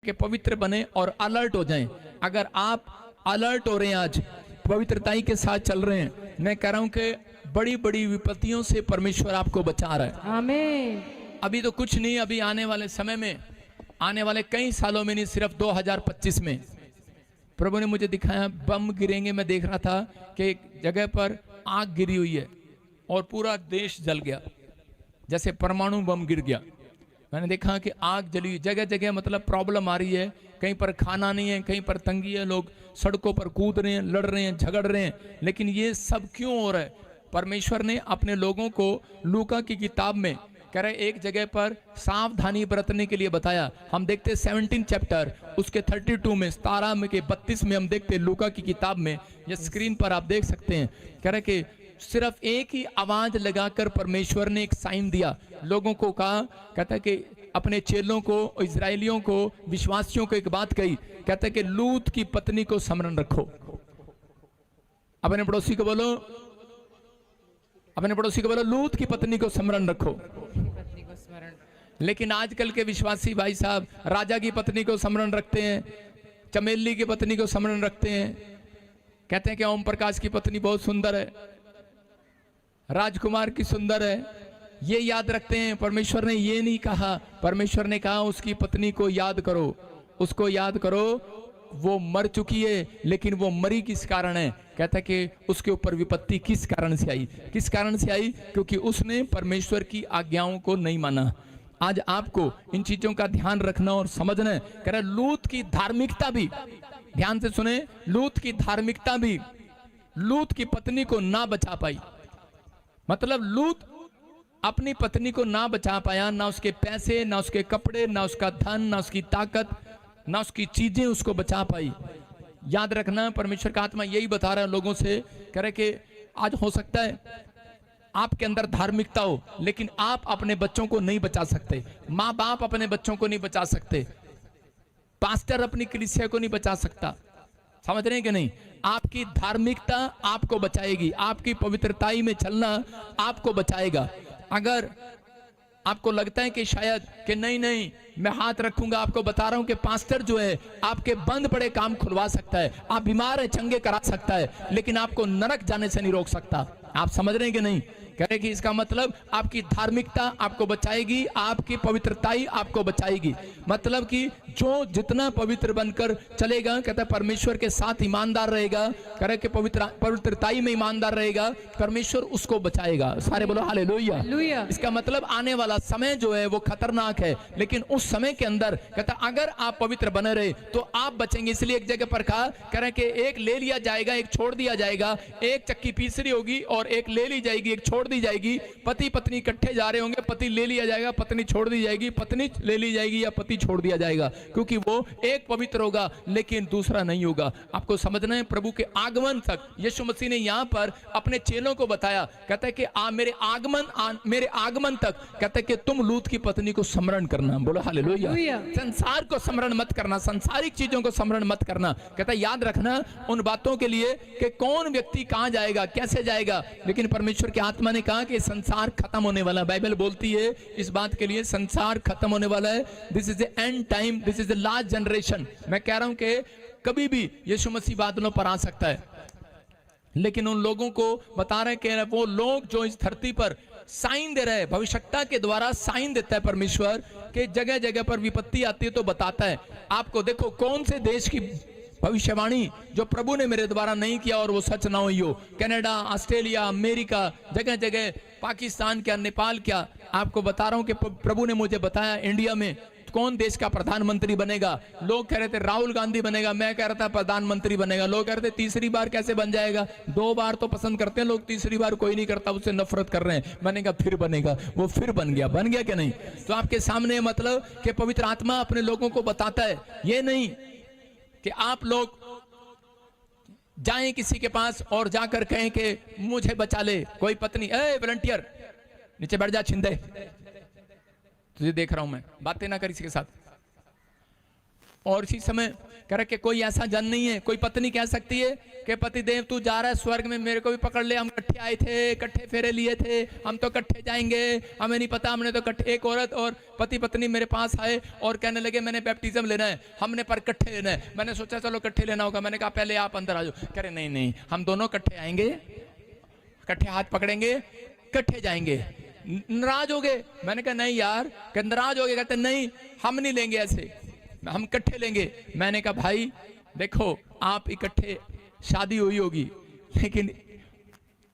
कि पवित्र बने और अलर्ट हो जाएं। अगर आप अलर्ट हो रहे हैं, आज पवित्रताई के साथ चल रहे हैं, मैं कह रहा हूं कि बड़ी बड़ी विपत्तियों से परमेश्वर आपको बचा रहा है। आमीन। अभी तो कुछ नहीं, अभी आने वाले समय में, आने वाले कई सालों में नहीं, सिर्फ 2025 में प्रभु ने मुझे दिखाया बम गिरेंगे। मैं देख रहा था कि एक जगह पर आग गिरी हुई है और पूरा देश जल गया, जैसे परमाणु बम गिर गया। मैंने देखा कि आग जली हुई जगह जगह, मतलब प्रॉब्लम आ रही है। कहीं पर खाना नहीं है, कहीं पर तंगी है, लोग सड़कों पर कूद रहे हैं, लड़ रहे हैं, झगड़ रहे हैं। लेकिन ये सब क्यों हो रहा है? परमेश्वर ने अपने लोगों को लूका की किताब में कह रहे एक जगह पर सावधानी बरतने के लिए बताया। हम देखते 17 चैप्टर उसके 32 में, 17 में के 32 में हम देखते लूका की किताब में, ये स्क्रीन पर आप देख सकते हैं। कह रहे कि सिर्फ एक ही आवाज लगाकर परमेश्वर ने एक साइन दिया, लोगों को कहा, कहता है कि अपने चेलों को, इजरायलियों को, विश्वासियों को एक बात कही, कहता है कि लूत की पत्नी को स्मरण रखो। अपने पड़ोसी को बोलो, अपने पड़ोसी को बोलो, लूत की पत्नी को स्मरण रखो। लेकिन आजकल के विश्वासी भाई साहब राजा की पत्नी को स्मरण रखते हैं, चमेली की पत्नी को स्मरण रखते हैं, कहते हैं कि ओम प्रकाश की पत्नी बहुत सुंदर है, राजकुमार की सुंदर है, ये याद रखते हैं। परमेश्वर ने ये नहीं कहा, परमेश्वर ने कहा उसकी पत्नी को याद करो, उसको याद करो, वो मर चुकी है, लेकिन वो मरी किस कारण है? कहता है कि उसके ऊपर विपत्ति किस कारण से आई? किस कारण से आई? क्योंकि उसने परमेश्वर की आज्ञाओं को नहीं माना। आज आपको इन चीजों का ध्यान रखना और समझना है। कह रहा लूत की धार्मिकता भी, ध्यान से सुने, लूत की धार्मिकता भी लूत की पत्नी को ना बचा पाई। मतलब लूत अपनी पत्नी को ना बचा पाया, ना उसके पैसे, ना उसके कपड़े, ना उसका धन, ना उसकी ताकत, ना उसकी चीजें उसको बचा पाई। याद रखना, परमेश्वर का आत्मा यही बता रहा है लोगों से, कह रहे कि आज हो सकता है आपके अंदर धार्मिकता हो, लेकिन आप अपने बच्चों को नहीं बचा सकते, माँ बाप अपने बच्चों को नहीं बचा सकते, पास्टर अपनी कलीसिया को नहीं बचा सकता। समझ रहे हैं कि नहीं? आपकी धार्मिकता आपको बचाएगी, आपकी पवित्रताई में चलना आपको बचाएगा। अगर आपको लगता है कि शायद कि नहीं नहीं मैं हाथ रखूंगा, आपको बता रहा हूं कि पास्टर जो है आपके बंद पड़े काम खुलवा सकता है, आप बीमार है चंगे करा सकता है, लेकिन आपको नरक जाने से नहीं रोक सकता। आप समझ रहे हैं कि नहीं? कह रहे कि इसका मतलब आपकी धार्मिकता आपको बचाएगी, आपकी पवित्रताई आपको बचाएगी। मतलब कि जो जितना पवित्र बनकर चलेगा, कहता है परमेश्वर के साथ ईमानदार रहेगा, कह रहे कि पवित्रताई में ईमानदार रहेगा, परमेश्वर उसको बचाएगा। सारे बोलो हालेलुया। इसका मतलब आने वाला समय जो है वो खतरनाक है, लेकिन उस समय के अंदर कहता अगर आप पवित्र बने रहे तो आप बचेंगे। इसलिए एक जगह पर कहा, कह रहे कि एक ले लिया जाएगा, एक छोड़ दिया जाएगा, एक चक्की पीसरी होगी और एक ले ली जाएगी, एक छोड़ दी जाएगी। पति पत्नी इकट्ठे जा रहे होंगे, पति ले लिया जाएगा, पत्नी छोड़ दी जाएगी, पत्नी ले ली जाएगी या पति छोड़ दिया जाएगा, क्योंकि वो एक पवित्र होगा लेकिन दूसरा नहीं होगा। आपको समझना है, प्रभु के आगमन तक यीशु मसीह ने यहां पर अपने चेलों को बताया, कहता है कि मेरे आगमन तक, कहता है कि तुम लूत की पत्नी को स्मरण करना। बोलो हालेलुया। संसार को स्मरण मत करना, संसारिक चीजों को स्मरण मत करना। कहता है याद रखना उन बातों के लिए कि कौन व्यक्ति कहां जाएगा, कैसे जाएगा, लेकिन परमेश्वर की आत्मा ने कहा कि संसार खत्म होने वाला है। बाइबल बोलती है इस बात के लिए, संसार खत्म होने वाला है। This is the end time, this is the last generation. मैं कह रहा हूं कि कभी भी यीशु मसीह बादलों पर आ सकता है, लेकिन उन लोगों को बता रहे कि वो लोग जो इस धरती पर साइन दे रहे हैं, भविष्यता के द्वारा साइन देता है परमेश्वर के जगह जगह पर विपत्ति आती है तो बताता है आपको। देखो कौन से देश की भविष्यवाणी जो प्रभु ने मेरे द्वारा नहीं किया और वो सच ना हुई हो। कनाडा, ऑस्ट्रेलिया, अमेरिका, जगह जगह, पाकिस्तान क्या, नेपाल क्या, आपको बता रहा हूं कि प्रभु ने मुझे बताया इंडिया में कौन देश का प्रधानमंत्री बनेगा। लोग कह रहे थे राहुल गांधी बनेगा, मैं कह रहा था प्रधानमंत्री बनेगा। लोग कह रहे थे तीसरी बार कैसे बन जाएगा, 2 बार तो पसंद करते हैं लोग, तीसरी बार कोई नहीं करता, उससे नफरत कर रहे हैं। मैंने कहा फिर बनेगा, वो फिर बन गया क्या नहीं? तो आपके सामने मतलब कि पवित्र आत्मा अपने लोगों को बताता है, ये नहीं कि आप लोग जाएं किसी के पास और जाकर कहें कि मुझे बचा ले। कोई पत्नी, ए वॉलंटियर नीचे बैठ जा, छिंदे तुझे देख रहा हूं मैं, बातें ना कर इसके साथ। और इसी समय कह रहे कि कोई ऐसा जन नहीं है, कोई पत्नी कह सकती है कि पति देव तू जा रहा है स्वर्ग में, मेरे को भी पकड़ ले, हम इकट्ठे आए थे, इकट्ठे फेरे लिए थे, हम तो इकट्ठे जाएंगे, हमें नहीं पता, हमने तो इकट्ठे। एक औरत और पति पत्नी मेरे पास आए और कहने लगे मैंने बैप्टिज्म लेना है, हमने पर इकट्ठे लेना है। मैंने सोचा चलो इकट्ठे लेना होगा, मैंने कहा पहले आप अंदर आ जाओ। कह रहे नहीं नहीं, हम दोनों इकट्ठे आएंगे, इकट्ठे हाथ पकड़ेंगे, इकट्ठे जाएंगे। नाराज हो गए। मैंने कहा नहीं यार, नाराज हो गए। कहते नहीं हम नहीं लेंगे ऐसे, हम इकट्ठे लेंगे। मैंने कहा भाई देखो, आप इकट्ठे शादी हुई होगी, लेकिन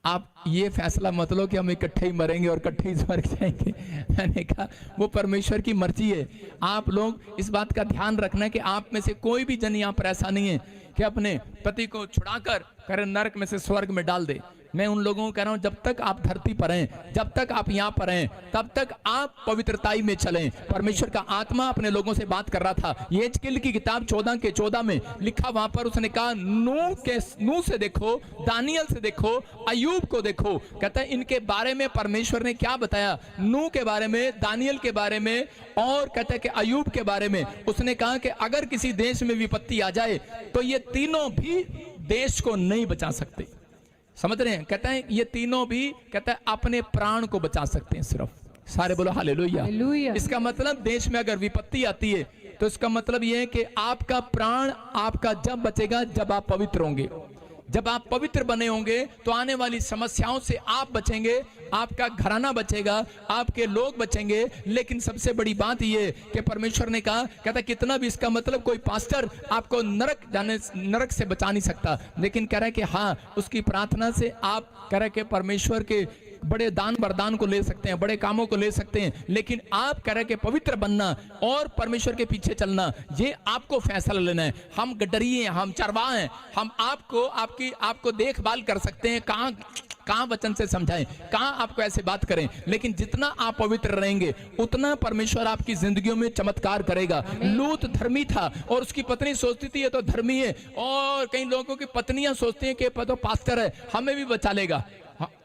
आप ये फैसला मत लो कि हम इकट्ठे ही मरेंगे और इकट्ठे ही स्वर्ग जाएंगे। मैंने कहा वो परमेश्वर की मर्जी है। आप लोग इस बात का ध्यान रखना कि आप में से कोई भी जन यहाँ पर ऐसा नहीं है कि अपने पति को छुड़ाकर करे नरक में से स्वर्ग में डाल दे। मैं उन लोगों को कह रहा हूं, जब तक आप धरती पर हैं, जब तक आप यहाँ पर हैं, तब तक आप पवित्रताई में चलें। परमेश्वर का आत्मा अपने लोगों से बात कर रहा था। यहेजकेल की किताब 14 के 14 में लिखा, वहां पर उसने कहा नूह से देखो, दानियल से देखो, अय्यूब को देखो। कहता है इनके बारे में परमेश्वर ने क्या बताया, नूह के बारे में, दानियल के बारे में, और कहता है कि अय्यूब के बारे में। उसने कहा कि अगर किसी देश में विपत्ति आ जाए तो ये तीनों भी देश को नहीं बचा सकते। समझ रहे हैं? कहता है ये तीनों भी, कहता है अपने प्राण को बचा सकते हैं सिर्फ। सारे बोलो हालेलुया। इसका मतलब देश में अगर विपत्ति आती है तो इसका मतलब ये है कि आपका प्राण आपका जब बचेगा जब आप पवित्र होंगे। जब आप पवित्र बने होंगे तो आने वाली समस्याओं से आप बचेंगे, आपका घराना बचेगा, आपके लोग बचेंगे। लेकिन सबसे बड़ी बात यह कि परमेश्वर ने कहा, कहता कितना भी, इसका मतलब कोई पास्टर आपको नरक से बचा नहीं सकता, लेकिन कह रहा है कि हाँ, उसकी प्रार्थना से आप कह रहे कि परमेश्वर के बड़े दान वरदान को ले सकते हैं, बड़े कामों को ले सकते हैं। लेकिन आप कह रहे कि पवित्र बनना और परमेश्वर के पीछे चलना, ये आपको फैसला लेना है। हम गडरिए हैं, हम चरवाह हैं, हम आपको देखभाल कर सकते हैं, कहां वचन से समझाएं, कहां आपको ऐसे बात करें। लेकिन जितना आप पवित्र रहेंगे उतना परमेश्वर आपकी जिंदगियों में चमत्कार करेगा। लूत धर्मी था और उसकी पत्नी सोचती थी ये तो धर्मी है, और कई लोगों की पत्नियां सोचती हैं कि तो पास्टर है, हमें भी बचा लेगा।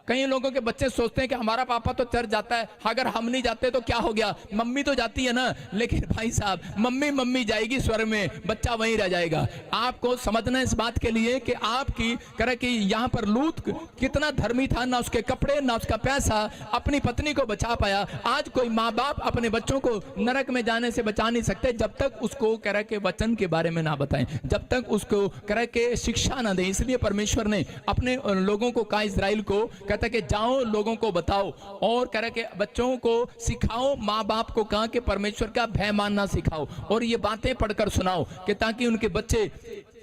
कई लोगों के बच्चे सोचते हैं कि हमारा पापा तो चर्च जाता है, अगर हम नहीं जाते तो क्या हो गया, मम्मी तो जाती है ना। लेकिन भाई साहब, मम्मी जाएगी स्वर्ग में, बच्चा वहीं रह जाएगा। आपको समझना इस बात के लिए कि आपकी करे कि यहाँ पर लूत कितना धर्मी था, ना उसके कपड़े ना उसका पैसा अपनी पत्नी को बचा पाया। आज कोई माँ बाप अपने बच्चों को नरक में जाने से बचा नहीं सकते जब तक उसको कह के वचन के बारे में ना बताएं, जब तक उसको कह के शिक्षा ना दें। इसलिए परमेश्वर ने अपने लोगों को कहा, इजराइल को, कहता कि जाओ लोगों को बताओ और कह के बच्चों को सिखाओ। माँ बाप को कहा कि परमेश्वर का भय मानना सिखाओ और ये बातें पढ़कर सुनाओ, कि ताकि उनके बच्चे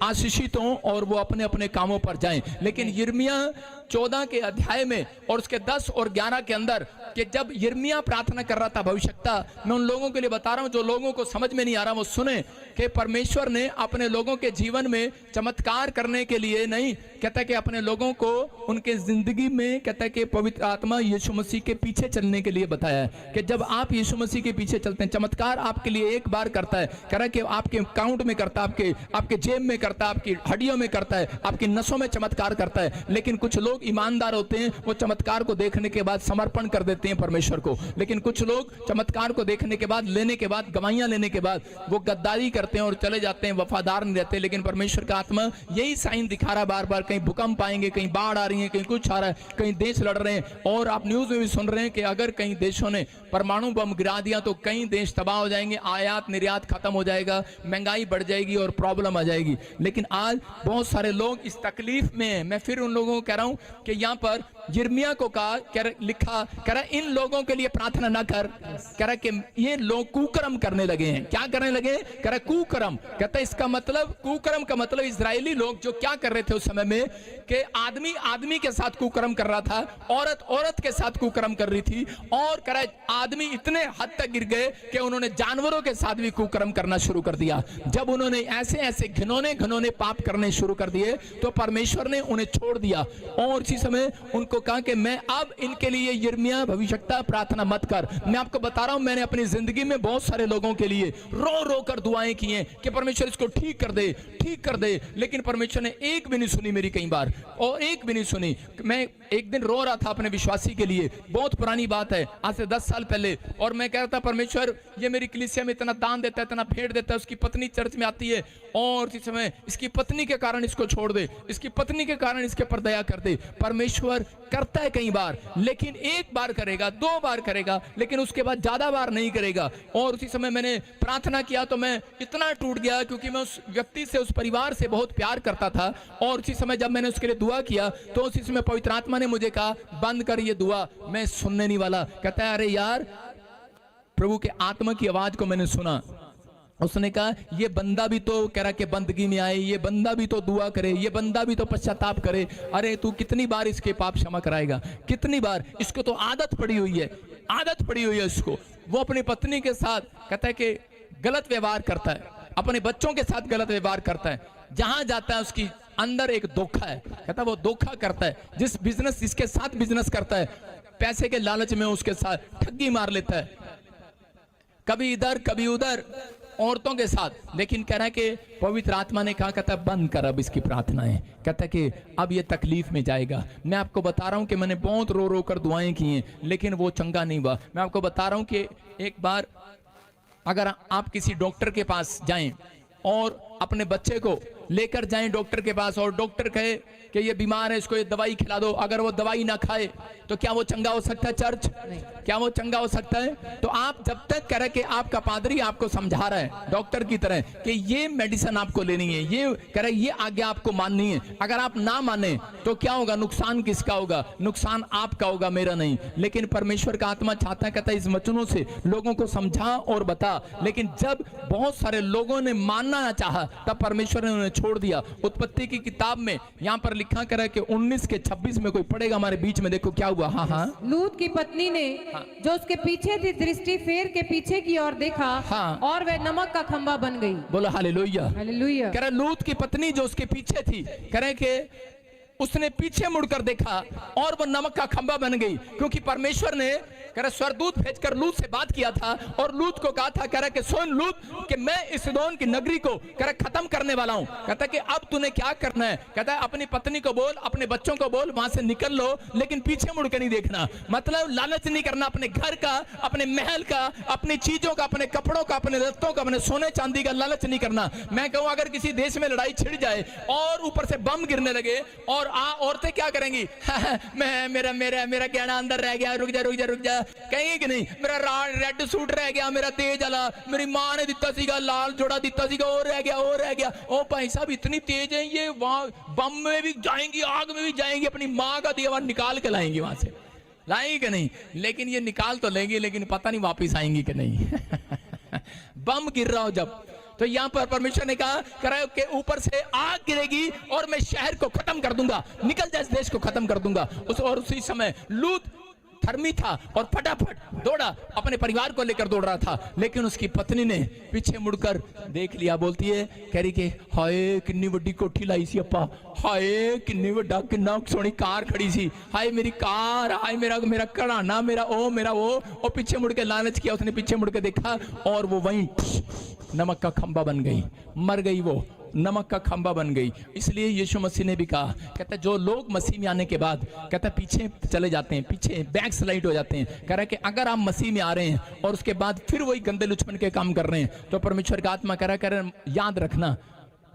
आशीषित हों और वो अपने अपने कामों पर जाएं। लेकिन यिर्मयाह 14 के अध्याय में और उसके 10 और 11 के अंदर, कि जब यिर्मयाह प्रार्थना कर रहा था भविष्यता, मैं उन लोगों के लिए बता रहा हूं जो लोगों को समझ में नहीं आ रहा, वो सुने कि परमेश्वर ने अपने लोगों के जीवन में चमत्कार करने के लिए नहीं, कहता कि अपने लोगों को उनके जिंदगी में, कहता कि पवित्र आत्मा यीशु मसीह के पीछे चलने के लिए बताया है। कि जब आप यीशु मसीह के पीछे चलते हैं, चमत्कार आपके लिए एक बार करता है, कह रहा है कि आपके अकाउंट में करता है, आपके जेब में करता है, आपकी हड्डियों में करता है, आपकी नसों में चमत्कार करता है। लेकिन कुछ लोग ईमानदार होते हैं, वो चमत्कार को देखने के बाद समर्पण कर देते हैं परमेश्वर को। लेकिन कुछ लोग चमत्कार को देखने के बाद, लेने के बाद, गवाहियां लेने के बाद वो गद्दारी करते हैं और चले जाते हैं, वफादार नहीं रहते। लेकिन परमेश्वर का आत्मा यही साइन दिखा रहा है बार बार, कहीं भूकंप आएंगे, कहीं बाढ़ आ रही है, कहीं कुछ आ रहा है, कहीं देश लड़ रहे हैं। और आप न्यूज में भी सुन रहे हैं कि अगर कहीं देशों ने परमाणु बम गिरा दिया तो कई देश तबाह हो जाएंगे, आयात निर्यात खत्म हो जाएगा, महंगाई बढ़ जाएगी और प्रॉब्लम आ जाएगी। लेकिन आज बहुत सारे लोग इस तकलीफ में हैं। मैं फिर उन लोगों को कह रहा हूं कि यहाँ पर यिर्मयाह को कहा, लिखा, कह रहा इन लोगों के लिए प्रार्थना ना कर, कह रहा कि ये लोग कुकर्म करने लगे हैं। क्या करने लगे? कह रहा कुकर्म। कहता है इसका मतलब, कुकर्म का मतलब इजरायली लोग जो क्या कर रहे थे उस समय में, कि आदमी आदमी के साथ कुकर्म कर रहा था, औरत औरत के साथ कुकर्म कर रही थी, और कह रहा आदमी इतने हद तक गिर गए कि उन्होंने जानवरों के साथ भी कुकर्म करना शुरू कर दिया। जब उन्होंने ऐसे ऐसे घिनौने पाप करने शुरू कर दिए तो परमेश्वर ने उन्हें छोड़ दिया। और इसी समय उनको कहा कि मैं अब इनके लिए, यिर्मयाह भविष्यवक्ता, प्रार्थना मत कर। मैं आपको बता रहा हूं, मैंने अपनी जिंदगी में बहुत सारे लोगों के लिए रो रो कर दुआएं की हैं कि परमेश्वर इसको ठीक कर दे। लेकिन परमेश्वर ने एक भी नहीं सुनी मेरी, कई बार, और एक भी नहीं सुनी। मैं एक दिन रो रहा था अपने विश्वासी के लिए, बहुत पुरानी बात है, आज से 10 साल पहले, और मैं कह रहा था परमेश्वर ये मेरी कलीसिया में इतना दान देता है, इतना भेंट देता है, उसकी पत्नी चर्च में आती है और इस समय इसकी पत्नी के कारण इसको छोड़ दे, इसकी पत्नी के कारण इसके पर दया कर दे। परमेश्वर करता है कई बार, लेकिन एक बार करेगा, 2 बार करेगा, लेकिन उसके बाद ज्यादा बार नहीं करेगा। और उसी समय मैंने प्रार्थना किया तो मैं इतना टूट गया, क्योंकि मैं उस व्यक्ति से, उस परिवार से बहुत प्यार करता था। और उसी समय जब मैंने उसके लिए दुआ किया तो उसी समय पवित्र आत्मा ने मुझे कहा बंद कर ये दुआ, मैं सुनने नहीं वाला। कहता है अरे यार, प्रभु के आत्मा की आवाज को मैंने सुना। उसने कहा ये बंदा भी तो कह रहा कि बंदगी में आए, ये बंदा भी तो दुआ करे, ये बंदा भी तो पश्चाताप करे। अरे तू कितनी बार इसके पाप क्षमा कराएगा, कितनी बार? इसको तो आदत पड़ी हुई है, आदत पड़ी हुई है इसको। वो अपनी पत्नी के साथ कहता है कि गलत व्यवहार करता है, अपने बच्चों के साथ गलत व्यवहार करता है, जहां जाता है उसकी अंदर एक धोखा है। कहता है वो धोखा करता है, जिसके साथ बिजनेस करता है, पैसे के लालच में उसके साथ ठगी मार लेता है, कभी इधर कभी उधर, औरतों के साथ। लेकिन कह रहा है कि पवित्र आत्मा ने कहा, कहता है बंद कर अब इसकी प्रार्थनाएं। कहता है कि अब ये तकलीफ में जाएगा। मैं आपको बता रहा हूं कि मैंने बहुत रो रो कर दुआएं की हैं, लेकिन वो चंगा नहीं हुआ। मैं आपको बता रहा हूं कि एक बार अगर आप किसी डॉक्टर के पास जाएं और अपने बच्चे को लेकर जाएं डॉक्टर के पास, और डॉक्टर कहे कि ये बीमार है, इसको ये दवाई खिला दो, अगर वो दवाई ना खाए तो क्या वो चंगा हो सकता है? चर्च क्या वो चंगा हो सकता है? तो आप जब तक कह रहे कि आपका पादरी आपको समझा रहा है डॉक्टर की तरह कि ये मेडिसिन आपको लेनी है, ये कह रहे ये आज्ञा आपको माननी है, अगर आप ना माने तो क्या होगा? नुकसान किसका होगा? नुकसान आपका होगा, मेरा नहीं। लेकिन परमेश्वर का आत्मा चाहता है, कहता है इस वचनों से लोगों को समझा और बता। लेकिन जब बहुत सारे लोगों ने मानना ना चाहा तब परमेश्वर ने उन्हें छोड़ दिया। उत्पत्ति की किताब में यहाँ पर लिखा करा कि 19 के 26 में कोई पढ़ेगा हमारे बीच में, देखो क्या हुआ। हाँ हाँ, लूत की पत्नी ने जो उसके पीछे थी दृष्टि फेर के पीछे की ओर देखा, हाँ, और वह नमक का खंबा बन गई। बोलो हालेलुया, हालेलुया। कह रहा लूत की पत्नी जो उसके पीछे थी, कह रहे कि उसने पीछे मुड़कर देखा और वो नमक का खंबा बन गई, क्योंकि परमेश्वर ने कह रहा स्वर्गदूत भेजकर लूत से बात किया था और लूत को कहा था, कह रहा कि सुन लूत कि मैं इस सिदोन की नगरी को कह रहा खत्म करने वाला हूं। कहता कि अब तूने क्या करना है? कहता है अपनी पत्नी को बोल, अपने बच्चों को बोल, वहां से निकल लो, लेकिन पीछे मुड़ के नहीं देखना। मतलब लालच नहीं करना अपने घर का, अपने महल का, अपनी चीजों का, अपने कपड़ों का, अपने रत्तों का, अपने सोने चांदी का लालच नहीं करना। मैं कहूं अगर किसी देश में लड़ाई छिड़ जाए और ऊपर से बम गिरने लगे और औरतें क्या करेंगी? मैं मेरा गहना अंदर रह गया, रुक जा कहेंगे कि नहीं? मेरा रेड सूट रह गया, मेरा तेज वाला, मेरी मां ने दिता सीगा, लाल जोड़ा दिता सीगा, और रह गया। ओ भाई साहब इतनी तेज है ये, वहां बम में भी जाएंगी, आग में भी जाएंगी, अपनी मां का दिया हुआ निकाल के लाएंगी, वहां से लाएंगी कि नहीं? लेकिन ये निकाल तो लेंगी, लेकिन पता नहीं वापिस आएंगी कि नहीं। बम गिर रहा हो जब, तो यहां पर परमेश्वर ने कहा कराओ कि ऊपर से आग गिरेगी और मैं शहर को खत्म कर दूंगा, निकल जा, इस देश को खत्म कर दूंगा। और उसी समय लूत धर्मी था और फटाफट दौड़ा, अपने परिवार को लेकर दौड़ रहा था, लेकिन उसकी पत्नी ने पीछे मुड़कर देख लिया। बोलती है, कह रही कि हाय कितनी बड़ी कोठी लाई सी अपा, हाय कितनी बड़ा कितना सोहनी कार खड़ी सी, हाय मेरी कार, हाय मेरा घराना, मेरा वो, और पीछे मुड़ के लालच किया उसने, पीछे मुड़ के देखा और वो वहीं नमक का खंबा बन गई, मर गई, वो नमक का खंबा बन गई। इसलिए यीशु मसीह ने भी कहा, कहता है जो लोग मसीह में आने के बाद कहता है पीछे चले जाते हैं, पीछे बैक स्लाइड हो जाते हैं, कह रहा है कि अगर आप मसीह में आ रहे हैं और उसके बाद फिर वही गंदे लुचपन के काम कर रहे हैं, तो परमेश्वर का आत्मा कह रहा है याद रखना,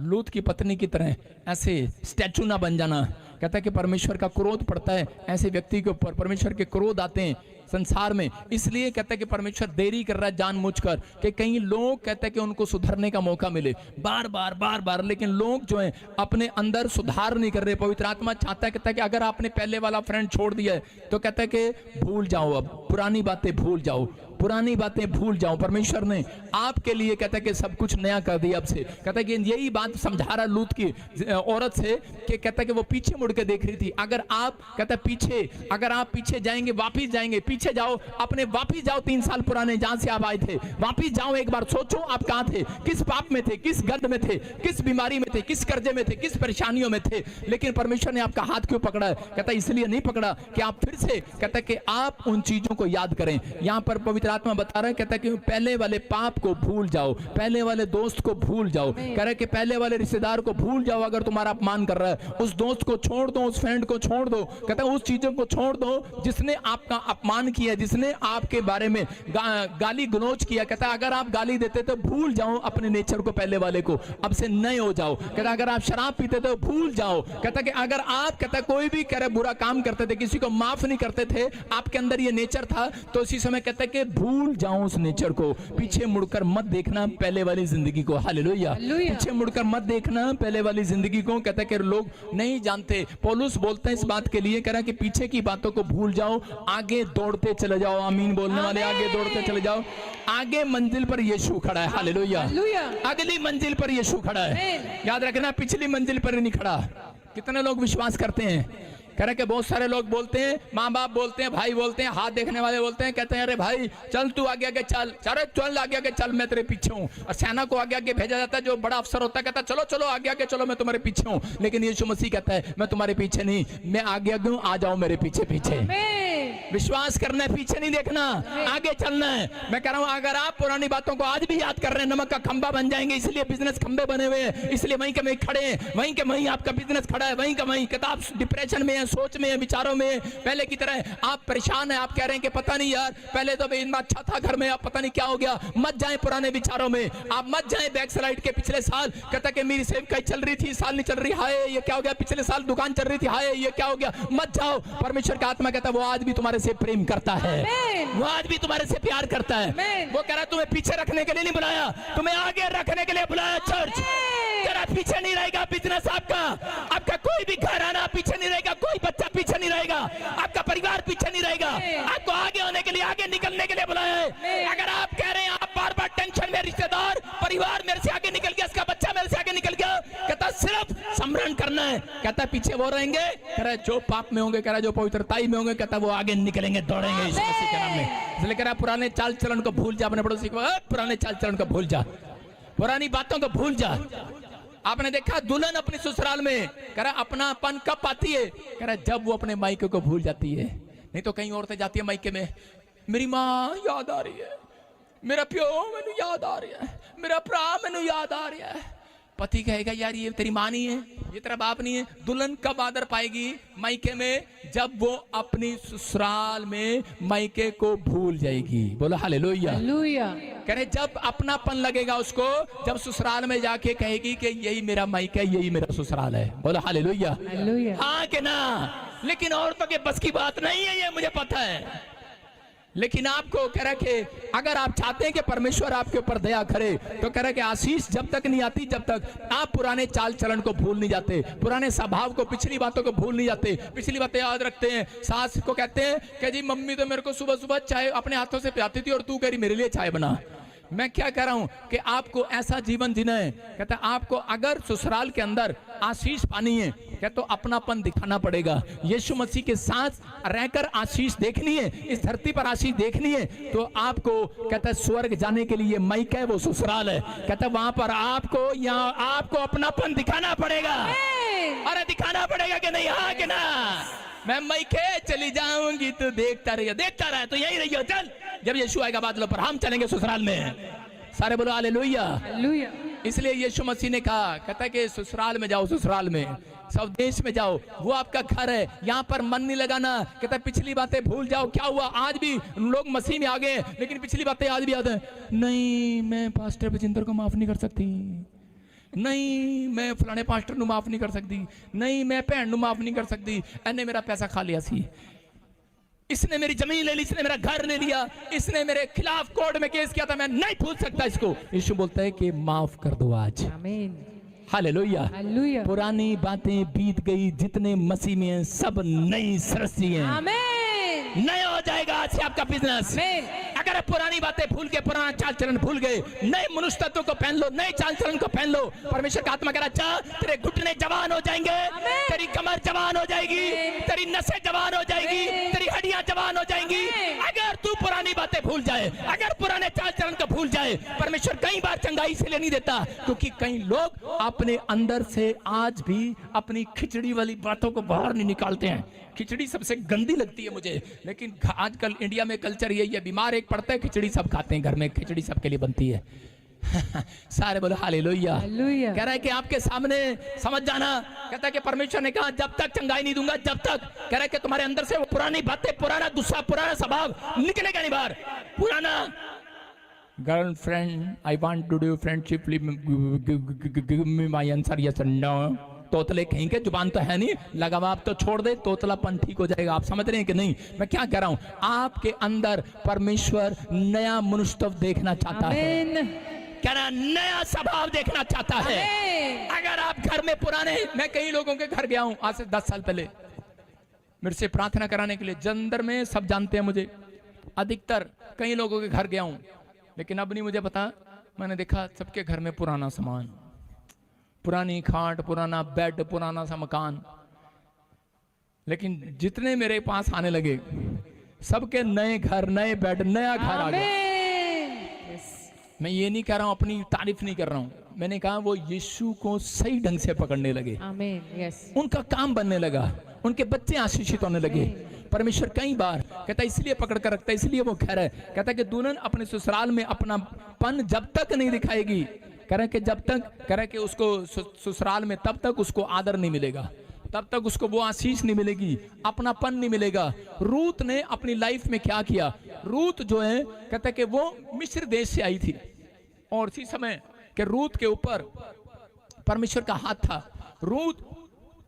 लूत की पत्नी की तरह ऐसे स्टैचू ना बन जाना। कहता है कि परमेश्वर का क्रोध पड़ता है ऐसे व्यक्ति के ऊपर, परमेश्वर के क्रोध आते हैं संसार में। इसलिए कहता है कि परमेश्वर देरी कर रहा है जानबूझकर, कि कई लोग कहते हैं कि उनको सुधरने का मौका मिले बार बार, लेकिन लोग जो हैं अपने अंदर सुधार नहीं कर रहे। पवित्र आत्मा चाहता है, कहता है कि अगर आपने पहले वाला फ्रेंड छोड़ दिया है तो कहता है कि भूल जाओ, अब पुरानी बातें भूल जाओ, पुरानी बातें भूल जाओ। परमेश्वर ने आपके लिए कहता है कि सब कुछ नया कर दिया अब से। कहता है कि यही बात समझा रहा लूत की औरत से, कि कहता है कि वो पीछे मुड़ के देख रही थी। अगर आप कहता है पीछे, अगर आप पीछे जाएंगे, वापिस जाएंगे, पीछे जाओ, अपने वापिस जाओ 3 साल पुराने जहां से आप आए थे, वापिस जाओ, एक बार सोचो आप कहां थे, किस पाप में थे, किस गंद में थे, किस बीमारी में थे, किस कर्जे में थे, किस परेशानियों में थे। लेकिन परमेश्वर ने आपका हाथ क्यों पकड़ा है? कहता इसलिए नहीं पकड़ा कि आप फिर से, कहता कि आप उन चीजों को याद करें। यहां पर पवित्र आत्मा बता रहा है, कहता कि पहले वाले पाप को भूल जाओ, पहले वाले दोस्त को भूल जाओ, कह रहे कि पहले वाले रिश्तेदार को भूल जाओ अगर तुम्हारा अपमान कर रहा है, उस दोस्त को छोड़ दो, उस फ्रेंड को छोड़ दो, कहता है उस चीजों को छोड़ दो जिसने आपका अपमान किया, जिसने आपके बारे में गाली गलौज किया। कहता है अगर आप गाली देते तो भूल जाओ अपने नेचर को, पहले वाले को, अब से नए हो जाओ। कहता अगर आप शराब पीते तो भूल जाओ। कहता कि अगर आप, कहता कोई भी करे बुरा काम करते थे, किसी को माफ नहीं करते थे, आपके अंदर ये नेचर था, तो इसी समय कहता है कि भूल जाओ उस नेचर को, पीछे मुड़कर मत देखना पहले वाली जिंदगी को। हालेलुया। पीछे मुड़कर मत देखना पहले वाली जिंदगी को। कहता है कि लोग नहीं जानते, पौलुस बोलते हैं इस बात के लिए, कह रहा कि पीछे की बातों को भूल जाओ, आगे दौड़ते चले जाओ। आमीन बोलने वाले आगे दौड़ते चले जाओ। आगे मंजिल पर यीशु खड़ा है। हालेलुया। अगली मंजिल पर यीशु खड़ा है। याद रखना पिछली मंजिल पर नहीं खड़ा। कितने लोग विश्वास करते हैं? कह रहे कि बहुत सारे लोग बोलते हैं, माँ बाप बोलते हैं, भाई बोलते हैं, हाथ देखने वाले बोलते हैं, कहते हैं अरे भाई चल तू आगे आगे चल, अरे चल आगे आगे चल, मैं तेरे पीछे हूँ। और सेना को आगे आगे भेजा जाता है, जो बड़ा अफसर होता है कहता है चलो चलो आगे आगे चलो, मैं तुम्हारे पीछे हूँ। लेकिन यीशु मसीह कहता है मैं तुम्हारे पीछे नहीं, मैं आगे आगे हूँ, आ जाओ मेरे पीछे पीछे। विश्वास करना है, पीछे नहीं देखना, आगे चलना है। मैं कह रहा हूँ अगर आप पुरानी बातों को आज भी याद कर रहे हैं, नमक का खंबा बन जाएंगे। इसलिए बिजनेस खंबे बने हुए हैं, इसलिए वहीं के वहीं खड़े हैं, वहीं के वहीं आपका बिजनेस खड़ा है, वहीं का वहीं। कहता आप डिप्रेशन में है, सोच में है, विचारों में पहले की तरह आप परेशान हैं। आप कह रहे हैं कि पता नहीं यार पहले तो इतना अच्छा था घर में, अब पता नहीं क्या हो गया। मत जाएं पुराने विचारों में, आप मत जाएं बैक स्लाइड के पिछले साल। कहता कि मेरी सेवकाई चल रही थी, साल नहीं चल रही, हाय ये क्या हो गया, पिछले साल दुकान चल रही थी, हाय ये क्या हो गया। मत जाओ। परमेश्वर का आत्मा कहता है वो आज भी तुम्हारे से प्रेम करता है, वो आज भी तुम्हारे से प्यार करता है। वो कह रहा तुम्हें पीछे रखने के लिए नहीं बुलाया, तुम्हें आगे रखने के लिए बुलाया। चर्च तेरा पीछे नहीं रहेगा, बिजनेस आपका कोई भी घर आना पीछे नहीं रहेगा, कोई बच्चा पीछे नहीं रहेगा, आपका परिवार पीछे नहीं रहेगा। आपको आगे होने के लिए, आगे निकलने के लिए बुलाया है। अगर आप कह रहे हैं आप बार बार टेंशन में, रिश्तेदार परिवार मेरे से आगे निकल गया, इसका बच्चा मेरे से आगे निकल गया, कहता सिर्फ स्मरण करना है। कहता पीछे वो रहेंगे, कह रहा जो पाप में होंगे, कह रहा जो पवित्रताई में होंगे, कहता वो आगे निकलेंगे, दौड़ेंगे यीशु मसीह के नाम में। इसलिए कह रहा पुराने चाल चलन को भूल जा। अपने पड़ोसी को पुराने चाल चलन को भूल जा, पुरानी बातों को भूल जा। आपने देखा दुल्हन अपनी ससुराल में, कह रहा अपनापन कब पाती है? कह रहा जब वो अपने मायके को भूल जाती है। नहीं तो कहीं औरतें जाती है मायके में, मेरी माँ याद आ रही है, मेरा प्यो मैनू याद आ रहा है, मेरा भरा मैनू याद आ रहा है। पति कहेगा यार ये तेरी माँ नहीं है, ये तेरा बाप नहीं है। दुल्हन कब आदर पाएगी मायके में? जब वो अपनी ससुराल में मायके को भूल जाएगी। बोलो हालेलुया। कह रहे जब अपनापन लगेगा उसको, जब ससुराल में जाके कहेगी कि यही मेरा मायका है, यही मेरा ससुराल है। बोलो हालेलुया। हाँ कि ना? लेकिन औरतों के बस की बात नहीं है, ये मुझे पता है। लेकिन आपको कह रहा कि अगर आप चाहते हैं कि परमेश्वर आपके ऊपर दया करे, तो कह रहा कि आशीष जब तक नहीं आती, जब तक आप पुराने चाल चलन को भूल नहीं जाते, पुराने स्वभाव को, पिछली बातों को भूल नहीं जाते, पिछली बातें याद रखते हैं। सास को कहते हैं कि जी मम्मी तो मेरे को सुबह सुबह चाय अपने हाथों से पिलाती थी और तू कह रही मेरे लिए चाय बना। मैं क्या कह रहा हूं कि आपको ऐसा जीवन जीना है। कहता है आपको अगर ससुराल के अंदर आशीष पानी है, क्या तो अपनापन दिखाना पड़ेगा। यीशु मसीह के साथ रहकर आशीष देखनी है, इस धरती पर आशीष देखनी है, तो आपको कहता है स्वर्ग जाने के लिए मायका है, वो ससुराल है। कहता है वहां पर आपको, यहाँ आपको अपनापन दिखाना पड़ेगा। अरे दिखाना पड़ेगा कि नहीं? हाँ कि ना? मैं मायके चली जाऊंगी तो देखता रहे तो यही रहियो, चल जब यीशु आएगा बादलों पर हम चलेंगे ससुराल में। सारे बोलो हालेलुया। इसलिए यीशु मसीह ने कहा, कहता है कि ससुराल में जाओ, ससुराल में, सब देश में जाओ, वो आपका घर है, यहाँ पर मन नहीं लगाना। कहता है पिछली बातें भूल जाओ। क्या हुआ? आज भी लोग मसीह में आ गए, लेकिन पिछली बातें आज भी याद है। नहीं मैं पास्टर बजिंदर को माफ नहीं कर सकती, नहीं मैं फलाने पास्टर नू माफ नहीं कर सकती, नहीं मैं भैन नू माफ नहीं कर सकती, इन्हें मेरा पैसा खा लिया सी, इसने मेरी जमीन ले ली, इसने मेरा घर ले लिया, इसने मेरे खिलाफ कोर्ट में केस किया था, मैं नहीं भूल सकता इसको। यीशु बोलता है कि माफ कर दो आज। हालेलुया। पुरानी बातें बीत गई, जितने मसीह में हैं सब नई सृष्टि हैं। नया हो जाएगा आज से आपका बिजनेस। अगर पुरानी बातें भूल के पुराना चाल चलन भूल गए, नए मनुष्य तत्व को पहन लो, नए चाल चलन को पहन लो। परमेश्वर का आत्मा कह रहा अच्छा तेरे घुटने जवान हो जाएंगे, तेरी कमर जवान हो जाएगी, तेरी नसें जवान हो जाएगी, तेरी हड्डियां जवान हो जाएंगी। अगर तू पुरानी बातें भूल जाए, अगर पुराने चाल चलन को भूल जाए, परमेश्वर कई बार चंगाई से नहीं देता, क्योंकि कई लोग अपने अंदर से आज भी अपनी खिचड़ी वाली बातों को बाहर नहीं निकालते हैं। खिचड़ी सबसे गंदी लगती है मुझे, लेकिन आजकल इंडिया में कल्चर यही है, बीमार एक पड़ता है, खिचड़ी सब खाते हैं, घर में खिचड़ी सबके लिए बनती है। सारे बोलो हालेलुया। हालेलुया। कह रहा है कि आपके सामने समझ जाना, कहता है कि परमेश्वर ने कहा जब तक चंगाई नहीं दूंगा, जब तक, कह रहा है कि तुम्हारे अंदर से वो पुरानी बातें, पुराना गुस्सा, पुराना स्वभाव निकलेगा नहीं बाहर। पुराना girlfriend, I want to do friendship, give me my answer yes and no. तोतले कहीं के, जुबान तो है नहीं, लगाव तो छोड़ दे, तोतलापन ठीक हो जाएगा। आप समझ रहे हैं कि नहीं मैं क्या कह रहा हूं? आपके अंदर परमेश्वर नया मनुष्यत्व देखना चाहता है, क्या ना नया स्वभाव देखना चाहता है। अगर आप घर में पुराने, मैं कई लोगों के घर गया हूं आज से 10 साल पहले, मेरे से प्रार्थना कराने के लिए। जलंधर में सब जानते हैं मुझे, अधिकतर कई लोगों के घर गया हूं, लेकिन अब नहीं मुझे पता। मैंने देखा सबके घर में पुराना सामान, पुरानी खाट, पुराना बेड, पुराना सा मकान। लेकिन जितने मेरे पास आने लगे, सबके नए घर, नए बेड, नया घर आ गया। मैं ये नहीं कह रहा हूं, अपनी तारीफ नहीं कर रहा हूं, मैंने कहा वो यीशु को सही ढंग से पकड़ने लगे, उनका काम बनने लगा, उनके बच्चे आशीषित होने लगे। परमेश्वर कई बार कहता है इसलिए पकड़ कर रखता है, इसलिए वो कह रहा है, कहता है कि दुल्हन अपने ससुराल में अपना पन जब तक नहीं दिखाएगी, कह रहा है कि जब तक, कह रहा है कि उसको ससुराल में तब तक उसको आदर नहीं मिलेगा, तब तक उसको वो आशीष नहीं मिलेगी, अपनापन नहीं मिलेगा। रूत ने अपनी लाइफ में क्या किया? रूत जो है, कहता है कि वो मिस्र देश से आई थी, और उसी समय कि रूत के ऊपर परमेश्वर का हाथ था। रूत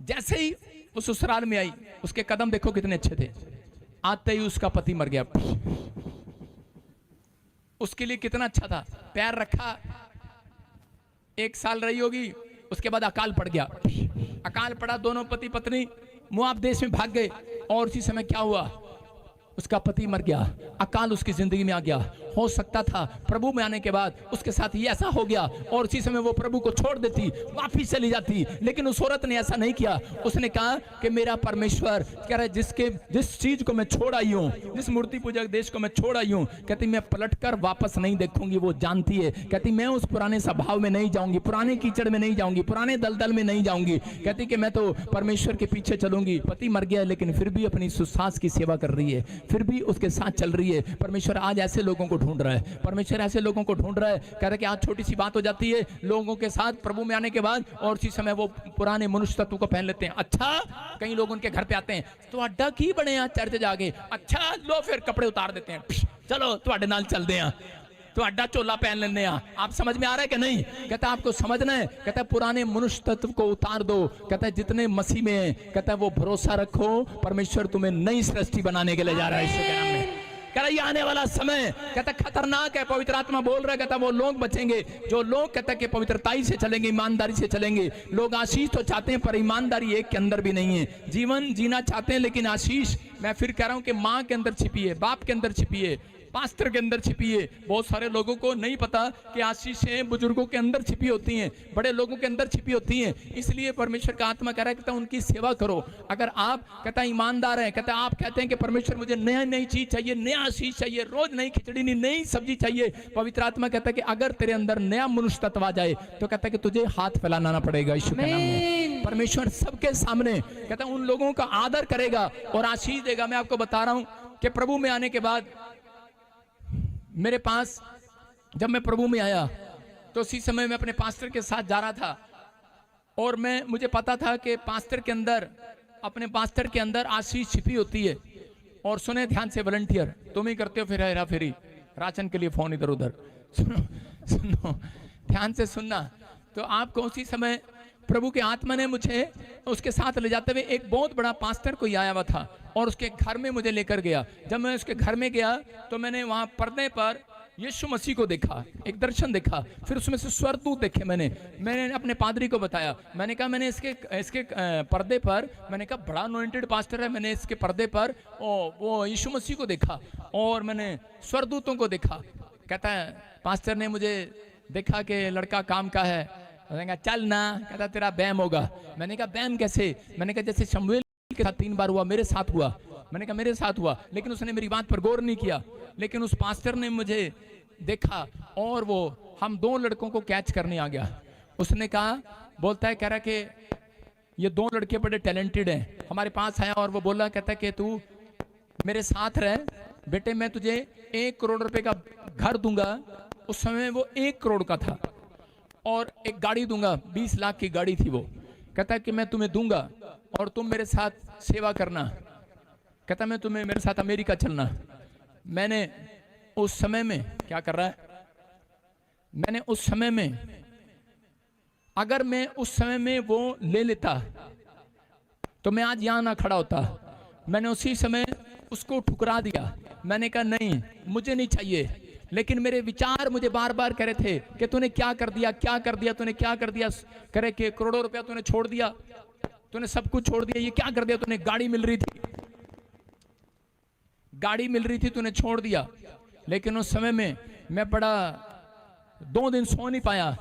जैसे ही वो ससुराल में आई, उसके कदम देखो कितने अच्छे थे, आते ही उसका पति मर गया। उसके लिए कितना अच्छा था, पैर रखा, 1 साल रही होगी, उसके बाद अकाल पड़ गया। अकाल पड़ा, दोनों पति पत्नी मोआब देश में भाग गए, और उसी समय क्या हुआ? उसका पति मर गया, अकाल उसकी जिंदगी में आ गया। हो सकता था प्रभु में आने के बाद उसके साथ ये ऐसा हो गया, और उसी समय वो प्रभु को छोड़ देती, वापिस चली जाती, लेकिन उस औरत ने ऐसा नहीं किया। उसने कहा कि मेरा परमेश्वर कह रहा है जिस चीज को मैं छोड़ आई हूँ, जिस मूर्ति पूजक देश को मैं छोड़ आई हूँ, कहती मैं पलटकर वापस नहीं देखूंगी। वो जानती है, कहती मैं उस पुराने स्वभाव में नहीं जाऊंगी, पुराने कीचड़ में नहीं जाऊंगी, पुराने दलदल में नहीं जाऊंगी। कहती कि मैं तो परमेश्वर के पीछे चलूंगी। पति मर गया, लेकिन फिर भी अपनी सास की सेवा कर रही है, फिर भी उसके साथ चल रही है। परमेश्वर आज ऐसे लोगों को ढूंढ रहा है, परमेश्वर ऐसे लोगों को ढूंढ रहा है। कह रहा है कि आज छोटी सी बात हो जाती है लोगों के साथ प्रभु में आने के बाद, और उसी समय वो पुराने मनुष्य तत्व को पहन लेते हैं। अच्छा, कई लोग उनके घर पे आते हैं, तो अड्डा की बने यहाँ चर्च जाके, अच्छा लो फिर कपड़े उतार देते हैं, चलो तुहाडे नाल चलते हैं, तो अड्डा चोला पहन लेने। आप समझ में आ रहा है कि नहीं? कहता है आपको समझना है, कहता है पुराने मनुष्य तत्व को उतार दो। कहता है जितने मसीह में है, कहता है वो भरोसा रखो, परमेश्वर तुम्हें नई सृष्टि बनाने के लिए जा रहा है यीशु के नाम में। कह रहा ये आने वाला समय कहता खतरनाक है, पवित्र आत्मा बोल रहा है, कहता वो लोग बचेंगे जो लोग कहता कि पवित्रताई से चलेंगे, ईमानदारी से चलेंगे। लोग आशीष तो चाहते हैं, पर ईमानदारी एक के अंदर भी नहीं है। जीवन जीना चाहते हैं, लेकिन आशीष, मैं फिर कह रहा हूं कि माँ के अंदर छिपी है, बाप के अंदर छिपी है, पास्टर के अंदर छिपी है। बहुत सारे लोगों को नहीं पता कि आशीषें बुजुर्गों के अंदर छिपी होती हैं, बड़े लोगों के अंदर छिपी होती हैं। इसलिए परमेश्वर का आत्मा कह रहा है, कहता उनकी सेवा करो। अगर आप कहता ईमानदार हैं, कहता आप कहते हैं कि परमेश्वर मुझे नया नई चीज चाहिए, नया आशीष चाहिए, रोज नई खिचड़ी नहीं, नई सब्जी चाहिए। पवित्र आत्मा कहता है कि अगर तेरे अंदर नया मनुष्य तत्व आ जाए, तो कहता है कि तुझे हाथ फैलाना पड़ेगा यीशु के नाम में। परमेश्वर सबके सामने कहता उन लोगों का आदर करेगा और आशीष देगा। मैं आपको बता रहा हूं कि प्रभु में आने के बाद मेरे पास, जब मैं प्रभु में आया तो उसी समय मैं अपने पास्टर के साथ जा रहा था, और मुझे पता था कि पास्टर के अंदर, अपने पास्टर के अंदर आशीष छिपी होती है। और सुने ध्यान से वॉलंटियर, तुम ही करते हो फिर हेरा फेरी, राशन के लिए फोन इधर उधर, सुनो ध्यान से सुनना। तो आपको उसी समय प्रभु के आत्मा ने मुझे उसके साथ ले जाते हुए, एक बहुत बड़ा पास्टर कोई आया हुआ था और उसके घर में मुझे लेकर गया। जब मैं उसके घर में गया तो मैंने वहाँ पर्दे पर यीशु मसीह को देखा, एक दर्शन देखा, फिर उसमें से स्वर्गदूत देखे। मैंने अपने पादरी को बताया, मैंने कहा मैंने इसके पर्दे पर, मैंने कहा बड़ा अनॉइंटेड पास्टर है, मैंने इसके पर्दे पर वो यीशु मसीह को देखा और मैंने स्वर्गदूतों को देखा। कहता है पास्टर ने मुझे देखा कि लड़का काम का है, मैंने कहा चल ना, कहता तेरा बैम होगा। मैंने कहा बैम कैसे? मैंने कहा जैसे शमूएल के साथ 3 बार हुआ, मेरे साथ हुआ। मैंने कहा मेरे साथ हुआ, लेकिन उसने मेरी बात पर गौर नहीं किया। लेकिन उस पास्टर ने मुझे देखा और वो हम 2 लड़कों को कैच करने आ गया। उसने कहा, बोलता है, कह रहा कि ये 2 लड़के बड़े टैलेंटेड हैं, हमारे पास आया और वो बोला, कहता है कि तू मेरे साथ रह बेटे, मैं तुझे 1 करोड़ रुपए का घर दूंगा। उस समय वो 1 करोड़ का था और एक गाड़ी दूंगा, 20 लाख की गाड़ी थी वो। कहता है कि मैं तुम्हें दूंगा और तुम मेरे साथ सेवा करना। कहता मैं तुम्हें मेरे साथ अमेरिका चलना। मैंने उस समय में क्या कर रहा है, मैंने उस समय में, अगर मैं उस समय में वो ले लेता तो मैं आज यहां ना खड़ा होता। मैंने उसी समय उसको ठुकरा दिया। मैंने कहा नहीं, मुझे नहीं चाहिए। लेकिन मेरे विचार मुझे बार बार कह रहे थे कि तूने क्या कर दिया, क्या कर दिया, तूने क्या कर दिया। करे कि करोड़ों रुपया तूने छोड़ दिया, तूने सब कुछ छोड़ दिया, ये क्या कर दिया तूने? गाड़ी मिल रही थी, गाड़ी मिल रही थी, तूने छोड़ दिया। लेकिन उस समय में मैं बड़ा 2 दिन सो नहीं पाया।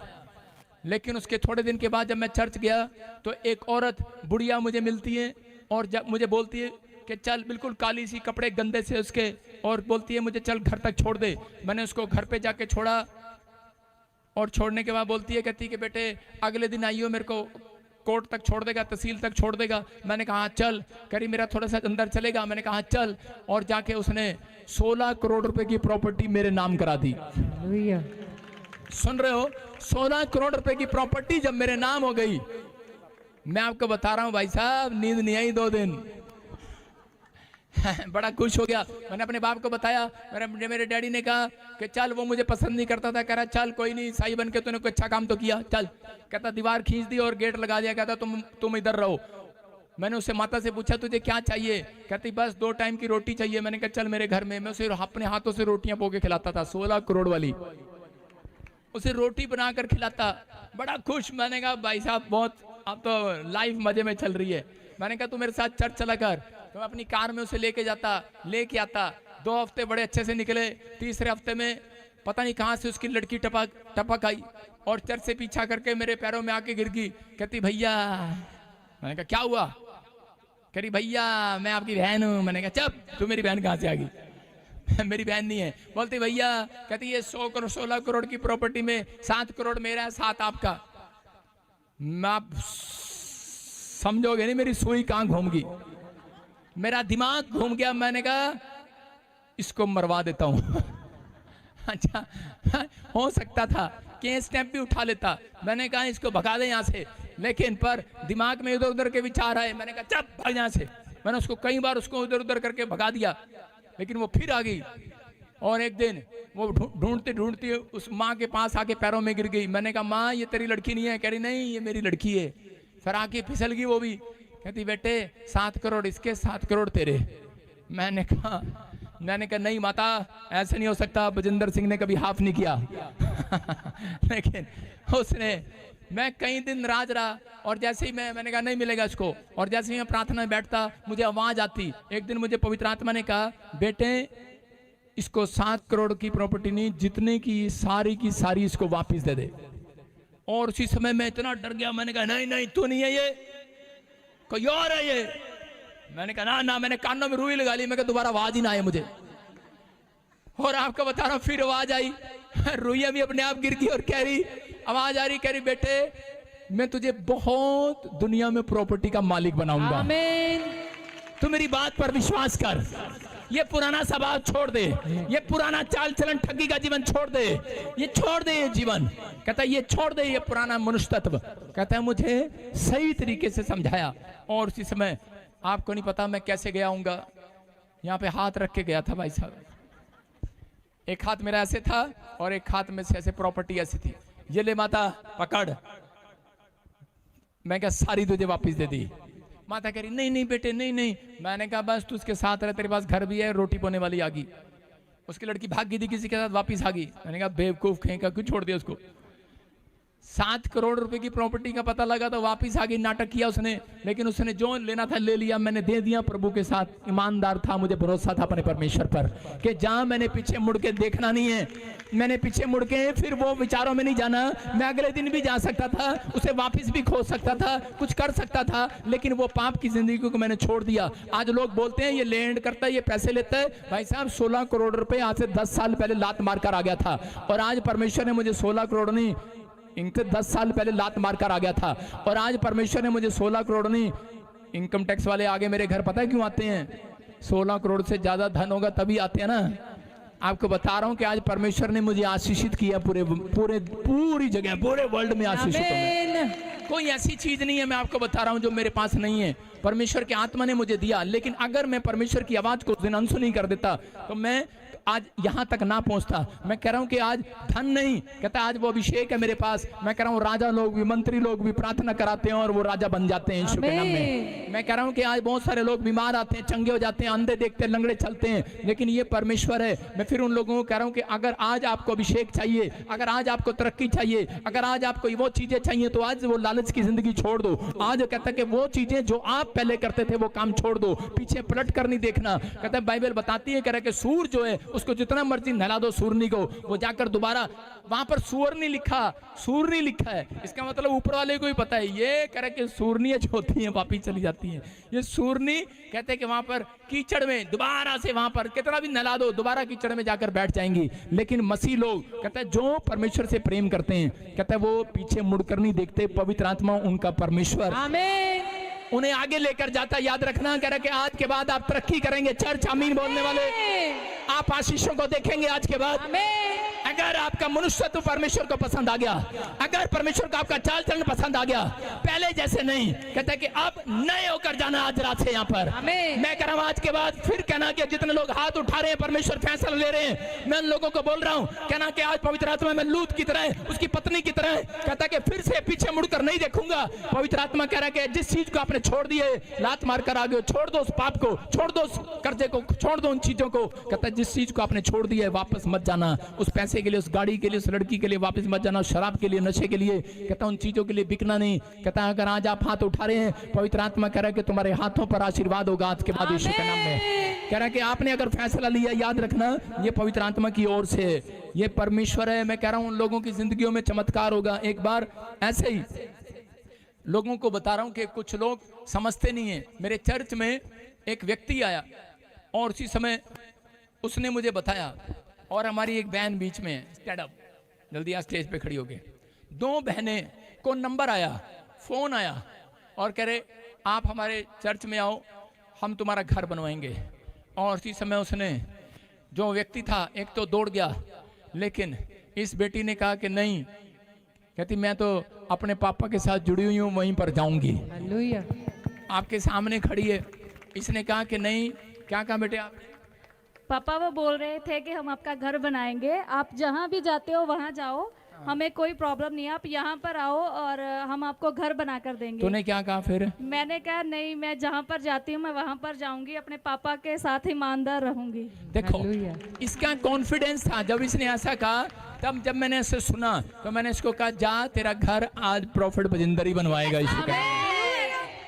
लेकिन उसके थोड़े दिन के बाद जब मैं चर्च गया तो एक औरत बुढ़िया मुझे मिलती है और जब मुझे बोलती है कि चल, बिल्कुल काली सी, कपड़े गंदे से उसके, और बोलती है मुझे चल घर तक छोड़ दे। मैंने उसको घर पे जाके छोड़ा और छोड़ने के बाद बोलती है, कहती कि बेटे अगले दिन आइयो, मेरे को कोर्ट तक छोड़ देगा, तहसील तक छोड़ देगा। मैंने कहा हाँ चल। करी मेरा थोड़ा सा अंदर चलेगा। मैंने कहा हाँ चल। और जाके उसने 16 करोड़ रुपए की प्रॉपर्टी मेरे नाम करा दी। सुन रहे हो? 16 करोड़ रुपए की प्रॉपर्टी जब मेरे नाम हो गई, मैं आपको बता रहा हूं भाई साहब, नींद नहीं आई 2 दिन। बड़ा खुश हो गया। मैंने अपने बाप को बताया। मेरे डैडी ने कहा कि चल, वो मुझे पसंद नहीं करता था, कह रहा चल कोई नहीं, ईसाई बन के तूने कोई अच्छा काम तो किया, चल। कहता दीवार खींच दी और गेट लगा दिया। कहता तुम इधर रहो। मैंने उससे माता से पूछा तुझे क्या चाहिए? कहती बस 2 टाइम की रोटी चाहिए। मैंने कहा चल मेरे घर में। मैं उसे अपने हाथों से रोटियां पो के खिलाता था, 16 करोड़ वाली, उसे रोटी बनाकर खिलाता। बड़ा खुश। मैंने कहा भाई साहब बहुत, अब तो लाइफ मजे में चल रही है। मैंने कहा तू मेरे साथ चर्च चला कर। तो मैं अपनी कार में उसे लेके जाता, लेके आता। 2 हफ्ते बड़े अच्छे से निकले। 3रे हफ्ते में पता नहीं कहां से उसकी लड़की टपक आई और चर्च से पीछा करके मेरे पैरों में आके गिर गई। कहती भैया। मैंने कहा क्या हुआ? कह रही भैया मैं आपकी बहन हूं। मैंने कहा चुप, तू मेरी बहन कहां से आ गई? मेरी बहन नहीं है। बोलती भैया, कहती ये 16 करोड़ की प्रॉपर्टी में 7 करोड़ मेरा है, 7 आपका। आप समझोगे नहीं मेरी सुई कहां घूम गई, मेरा दिमाग घूम गया। मैंने कहा इसको मरवा देता हूं। अच्छा, हो सकता था कि स्टेप भी उठा लेता। मैंने कहा इसको भगा दे यहां से, लेकिन पर दिमाग में इधर उधर के विचार आए। मैंने कहा चुप, भाग यहां से। मैंने उसको कई बार उसको इधर उधर करके भगा दिया, लेकिन वो फिर आ गई। और एक दिन वो ढूंढते ढूंढते उस माँ के पास आके पैरों में गिर गई। मैंने कहा माँ ये तेरी लड़की नहीं है। कह रही नहीं ये मेरी लड़की है। फिर आके फिसल गई वो भी। कहती बेटे 7 करोड़ इसके, 7 करोड़ तेरे। मैंने कहा नहीं माता, ऐसे नहीं हो सकता। बजिंदर सिंह ने कभी हाफ नहीं किया। लेकिन उसने, मैं कई दिन राज रहा और जैसे ही मैंने कहा नहीं मिलेगा इसको, और जैसे ही मैं प्रार्थना में बैठता मुझे आवाज आती। एक दिन मुझे पवित्र आत्मा ने कहा बेटे इसको 7 करोड़ की प्रॉपर्टी नहीं, जितने की सारी इसको वापस दे दे। और उसी समय मैं इतना डर गया। मैंने कहा नहीं तू नहीं है, ये कोई और है ये। मैंने कहा ना। मैंने कानों में रुई लगा ली। मैं कहा दोबारा आवाज ही ना आए मुझे। और आपको बता रहा हूं फिर आवाज आई। रुइया भी अपने आप गिर गई और कह रही, आवाज आ रही, कह रही बेटे मैं तुझे बहुत दुनिया में प्रॉपर्टी का मालिक बनाऊंगा। आमीन। तू मेरी बात पर विश्वास कर। ये पुराना स्वभाव छोड़ दे, ये पुराना चाल चलन ठगी का जीवन छोड़ दे, ये छोड़ दे ये जीवन। कहता है ये छोड़ दे ये पुराना मनुष्य तत्व। कहता है मुझे सही तरीके से समझाया। और उसी समय आपको नहीं पता मैं कैसे गया हूँगा, यहाँ पे हाथ रख के गया था भाई साहब। एक हाथ मेरा ऐसे था और एक हाथ में से ऐसे प्रॉपर्टी ऐसी थी। ये ले माता पकड़। मैं क्या सारी तुझे वापस दे दी। माता कह रही नहीं बेटे नहीं। मैंने कहा बस तू उसके साथ रह, तेरे पास घर भी है, रोटी बोने वाली आ गई। उसकी लड़की भाग गई थी किसी के साथ, वापिस आ गई। मैंने कहा बेवकूफ कहीं का, क्यों छोड़ दिया उसको। 7 करोड़ रुपए की प्रॉपर्टी का पता लगा तो वापिस आ गई, नाटक किया उसने, लेकिन उसने जो लेना था ले लिया, मैंने दे दिया प्रभु के साथ। ईमानदार था, मुझे भरोसा था अपने परमेश्वर पर कि जहां मैंने पीछे मुड़ के देखना नहीं है, मैंने पीछे मुड़ के फिर वो विचारों में नहीं जाना। मैं अगले दिन भी जा सकता था, उसे वापिस भी खो सकता था, कुछ कर सकता था, लेकिन वो पाप की जिंदगी को मैंने छोड़ दिया। आज लोग बोलते हैं ये लैंड करता है, ये पैसे लेता है। भाई साहब 16 करोड़ रुपए आज से 10 साल पहले लात मारकर आ गया था, और आज परमेश्वर ने मुझे 16 करोड़ नहीं, इनसे 10 साल पहले लात मारकर आ गया था, और आज परमेश्वर ने मुझे 16 करोड़ नहीं। इनकम टैक्स वाले आगे मेरे घर पता है क्यों आते हैं? 16 करोड़ से ज्यादा धन होगा तभी आते हैं ना। आपको बता रहा हूं कि आज परमेश्वर ने मुझे आशीषित किया, पूरी जगह, पूरे वर्ल्ड में आशीषित हूं। कोई ऐसी चीज नहीं है, मैं आपको बता रहा हूं, जो मेरे पास नहीं है। परमेश्वर के आत्मा ने मुझे दिया, लेकिन अगर मैं परमेश्वर की आवाज को उस दिन अनसुनी कर देता तो मैं आज यहां तक ना पहुंचता। मैं कह रहा हूं कि आज धन नहीं, कहता आज वो अभिषेक है मेरे पास। मैं कह रहा हूं राजा लोग भी, मंत्री लोग भी प्रार्थना कराते हैं और वो राजा बन जाते हैं यीशु के नाम में। मैं कह रहा हूं कि आज बहुत सारे लोग बीमार आते हैं, चंगे हो जाते हैं, अंधे देखते हैं, लंगड़े चलते हैं, लेकिन ये परमेश्वर है। मैं फिर उन लोगों को कह रहा हूं कि अगर आज आपको अभिषेक चाहिए, अगर आज आपको तरक्की चाहिए, अगर आज आपको वो चीजें चाहिए, तो आज वो लालच की जिंदगी छोड़ दो। आज कहता है कि वो चीजें जो आप पहले करते थे वो काम छोड़ दो, पीछे पलट कर नहीं देखना। कहता है बाइबल बताती है, कह रहा कि सूर जो है उसको जितना मर्जी नहला दो सूरनी को, वो जाकर दोबारा वहां पर सूर नहीं लिखा, सूर नहीं लिखा है। इसका मतलब ऊपर वाले को ही पता है। ये कह रहे कि सूरनियां जो होती हैं वापिस चली जाती हैं, ये सूरनी कहते हैं कि वहां पर कीचड़ में दोबारा से, वहां पर कितना भी नहला दो दोबारा कीचड़ में जाकर बैठ जाएंगी। लेकिन मसीह लोग कहते हैं जो परमेश्वर से प्रेम करते हैं, कहते हैं वो पीछे मुड़कर नहीं देखते। पवित्र आत्मा उनका परमेश्वर आमीन उन्हें आगे लेकर जाता। याद रखना, कह रहा कि आज के बाद आप तरक्की करेंगे। चर्च आमीन बोलने वाले, आप आशीषों को देखेंगे आज के बाद। अगर आपका मनुष्यत्व परमेश्वर को पसंद आ गया, अगर परमेश्वर को आपका चाल चलन पसंद आ गया, पहले जैसे नहीं, कहता है कि अब नए होकर जाना आज रात से यहाँ पर। मैं कह रहा हूँ आज के बाद फिर कहना कि जितने लोग हाथ उठा रहे हैं, परमेश्वर फैसला ले रहे हैं, मैं उन लोगों को बोल रहा हूँ, कहना कि आज पवित्र आत्मा में लूत की तरह, उसकी पत्नी की तरह, कहता है कि फिर से पीछे मुड़कर नहीं देखूंगा। पवित्र आत्मा कह रहा है कि जिस चीज को आपने छोड़ दिए, लात मार कर आ गए, छोड़ दो उस पाप को, छोड़ दो उस कर्जे को, छोड़ दो उन चीजों को। कहता है जिस चीज को आपने छोड़ दिया है वापस मत जाना। उस पैसे के लिए, उस गाड़ी के लिए, उस लड़की के लिए वापस मत जाना, शराब के लिए, नशे के लिए, कहता उन चीजों के लिए बिकना नहीं। कहता है अगर आज आप हाथ उठा रहे हैं, पवित्र आत्मा कह रहा है कि तुम्हारे हाथों पर आशीर्वाद होगा आज के बाद यीशु के नाम में। कह रहा है कि आपने अगर फैसला लिया, याद रखना ये पवित्र आत्मा की ओर से, ये परमेश्वर है। मैं कह रहा हूं उन लोगों की जिंदगियों में चमत्कार होगा। एक बार ऐसे ही लोगों को बता रहा हूं कि कुछ लोग समझते नहीं है। मेरे चर्च में एक व्यक्ति आया और उसी समय उसने मुझे बताया, और हमारी एक बहन बीच में, स्टैंड अप, जल्दी आ स्टेज पे खड़ी हो गए। 2 बहनें को नंबर आया, फोन आया और कह रहे आप हमारे चर्च में आओ, हम तुम्हारा घर बनवाएंगे। और उसी समय उसने, जो व्यक्ति था, एक तो दौड़ गया, लेकिन इस बेटी ने कहा कि नहीं, कहती मैं तो अपने पापा के साथ जुड़ी हुई हूँ, वहीं पर जाऊंगी। हालेलुया। आपके सामने खड़ी है। इसने कहा कि नहीं। क्या कहा बेटे आप? पापा वो बोल रहे थे कि हम आपका घर बनाएंगे, आप जहाँ भी जाते हो वहाँ जाओ, हमें कोई प्रॉब्लम नहीं है, आप यहाँ पर आओ और हम आपको घर बना कर देंगे। तूने क्या कहा फिर? मैंने कहा नहीं, मैं जहाँ पर जाती हूँ मैं वहाँ पर जाऊंगी, अपने पापा के साथ ईमानदार रहूंगी। देखो इसका कॉन्फिडेंस था। जब इसने ऐसा कहा, तब जब मैंने इसे सुना तो मैंने इसको कहा जा, तेरा घर आज प्रॉफिट बजिंदर ही बनवाएगा यीशु का।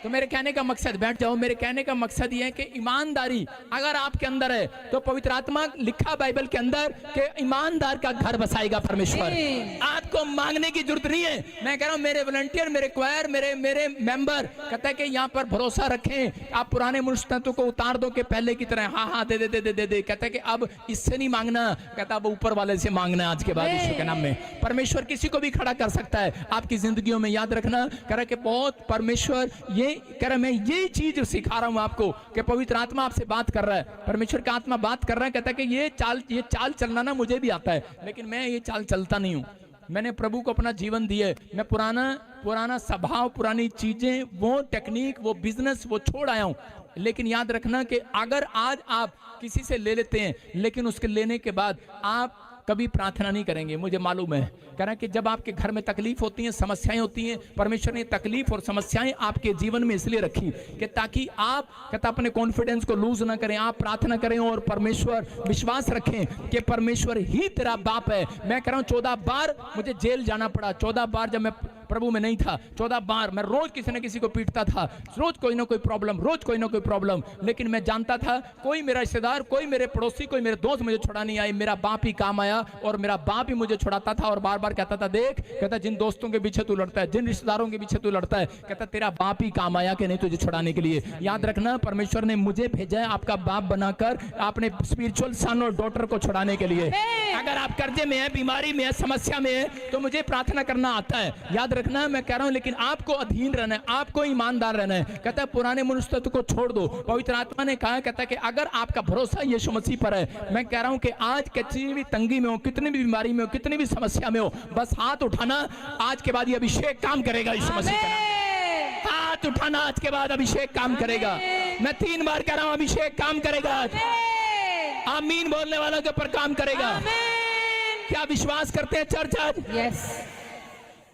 तो मेरे कहने का मकसद, बैठ जाओ, मेरे कहने का मकसद ये है कि ईमानदारी अगर आपके अंदर है तो पवित्र आत्मा लिखा बाइबल के अंदर कि ईमानदार का घर बसाएगा परमेश्वर। आपको मांगने की जरूरत नहीं है। मैं कह रहा हूँ मेरे वॉलंटियर, मेरे क्वायर, मेरे मेंबर कहता है कि यहाँ पर भरोसा रखें। आप पुराने मनुष्यत्व को उतार दो कि पहले की तरह हाँ हाँ दे दे दे दे दे दे। कहता है कि अब इससे नहीं मांगना, कहता अब ऊपर वाले से मांगना आज के बाद यीशु के नाम में। परमेश्वर किसी को भी खड़ा कर सकता है आपकी जिंदगियों में। याद रखना, कह रहा कि बहुत परमेश्वर ये कह रहा, मैं ये चीज सिखा रहा हूं आपको कि पवित्र आत्मा आपसे बात कर रहा है, परमेश्वर का आत्मा बात कर रहा है। कहता है कि ये चाल चलना ना मुझे भी आता है, लेकिन मैं ये चाल चलता नहीं हूं। मैंने प्रभु को अपना जीवन दिया है। मैं पुराना स्वभाव, पुरानी चीजें, वो टेक्निक, वो बिजनेस, वो छोड़ आया हूं। लेकिन याद रखना कि अगर आज आप किसी से ले लेते हैं, लेकिन उसके लेने के बाद आप कभी प्रार्थना नहीं करेंगे, मुझे मालूम है। कह रहा है कि जब आपके घर में तकलीफ होती हैं, समस्याएं होती हैं, परमेश्वर ने तकलीफ और समस्याएं आपके जीवन में इसलिए रखी कि ताकि आप कहता अपने कॉन्फिडेंस को लूज ना करें, आप प्रार्थना करें और परमेश्वर विश्वास रखें कि परमेश्वर ही तेरा बाप है। मैं कह रहा हूं 14 बार मुझे जेल जाना पड़ा, 14 बार जब मैं प्रभु में नहीं था, 14 बार मैं रोज किसी न किसी को पीटता था, रोज कोई ना कोई प्रॉब्लम, रोज कोई ना कोई प्रॉब्लम, लेकिन मैं जानता था कोई मेरा रिश्तेदार, कोई मेरे पड़ोसी, कोई मेरे दोस्त मुझे छुड़ा नहीं आए, मेरा बाप ही काम आया और मेरा बाप ही मुझे छुड़ाता था। और बार बार कहता था, देख कहता जिन दोस्तों के पीछे तू लड़ता है, जिन रिश्तेदारों के पीछे तू लड़ता है, कहता तेरा बाप ही काम आया कि नहीं तुझे छुड़ाने के लिए। याद रखना, परमेश्वर ने मुझे भेजा है आपका बाप बनाकर अपने स्पिरिचुअल सन और डॉटर को छुड़ाने के लिए। अगर आप कर्जे में है, बीमारी में है, समस्या में है, तो मुझे प्रार्थना करना आता है। याद रखना, मैं कह रहा हूं, लेकिन आपको अधीन रहना है, आपको ईमानदार रहना है। कहता है पुराने मनुष्यत्व को छोड़ दो। पवित्र आत्मा ने कहा, कहता है कि अगर आपका भरोसा यीशु मसीह पर है, मैं कह रहा हूं कि आज कितनी भी तंगी में हो, कितनी भी बीमारी में हो, कितनी भी समस्या में हो, बस हाथ उठाना, आज के बाद ये अभिषेक काम करेगा। यीशु मसीह का नाम, हाथ उठाना, आज के बाद अभिषेक काम करेगा। मैं 3 बार कह रहा हूं, अभिषेक काम करेगा। आमीन बोलने वालों के ऊपर काम करेगा। क्या विश्वास करते हैं चर्च आज? यस।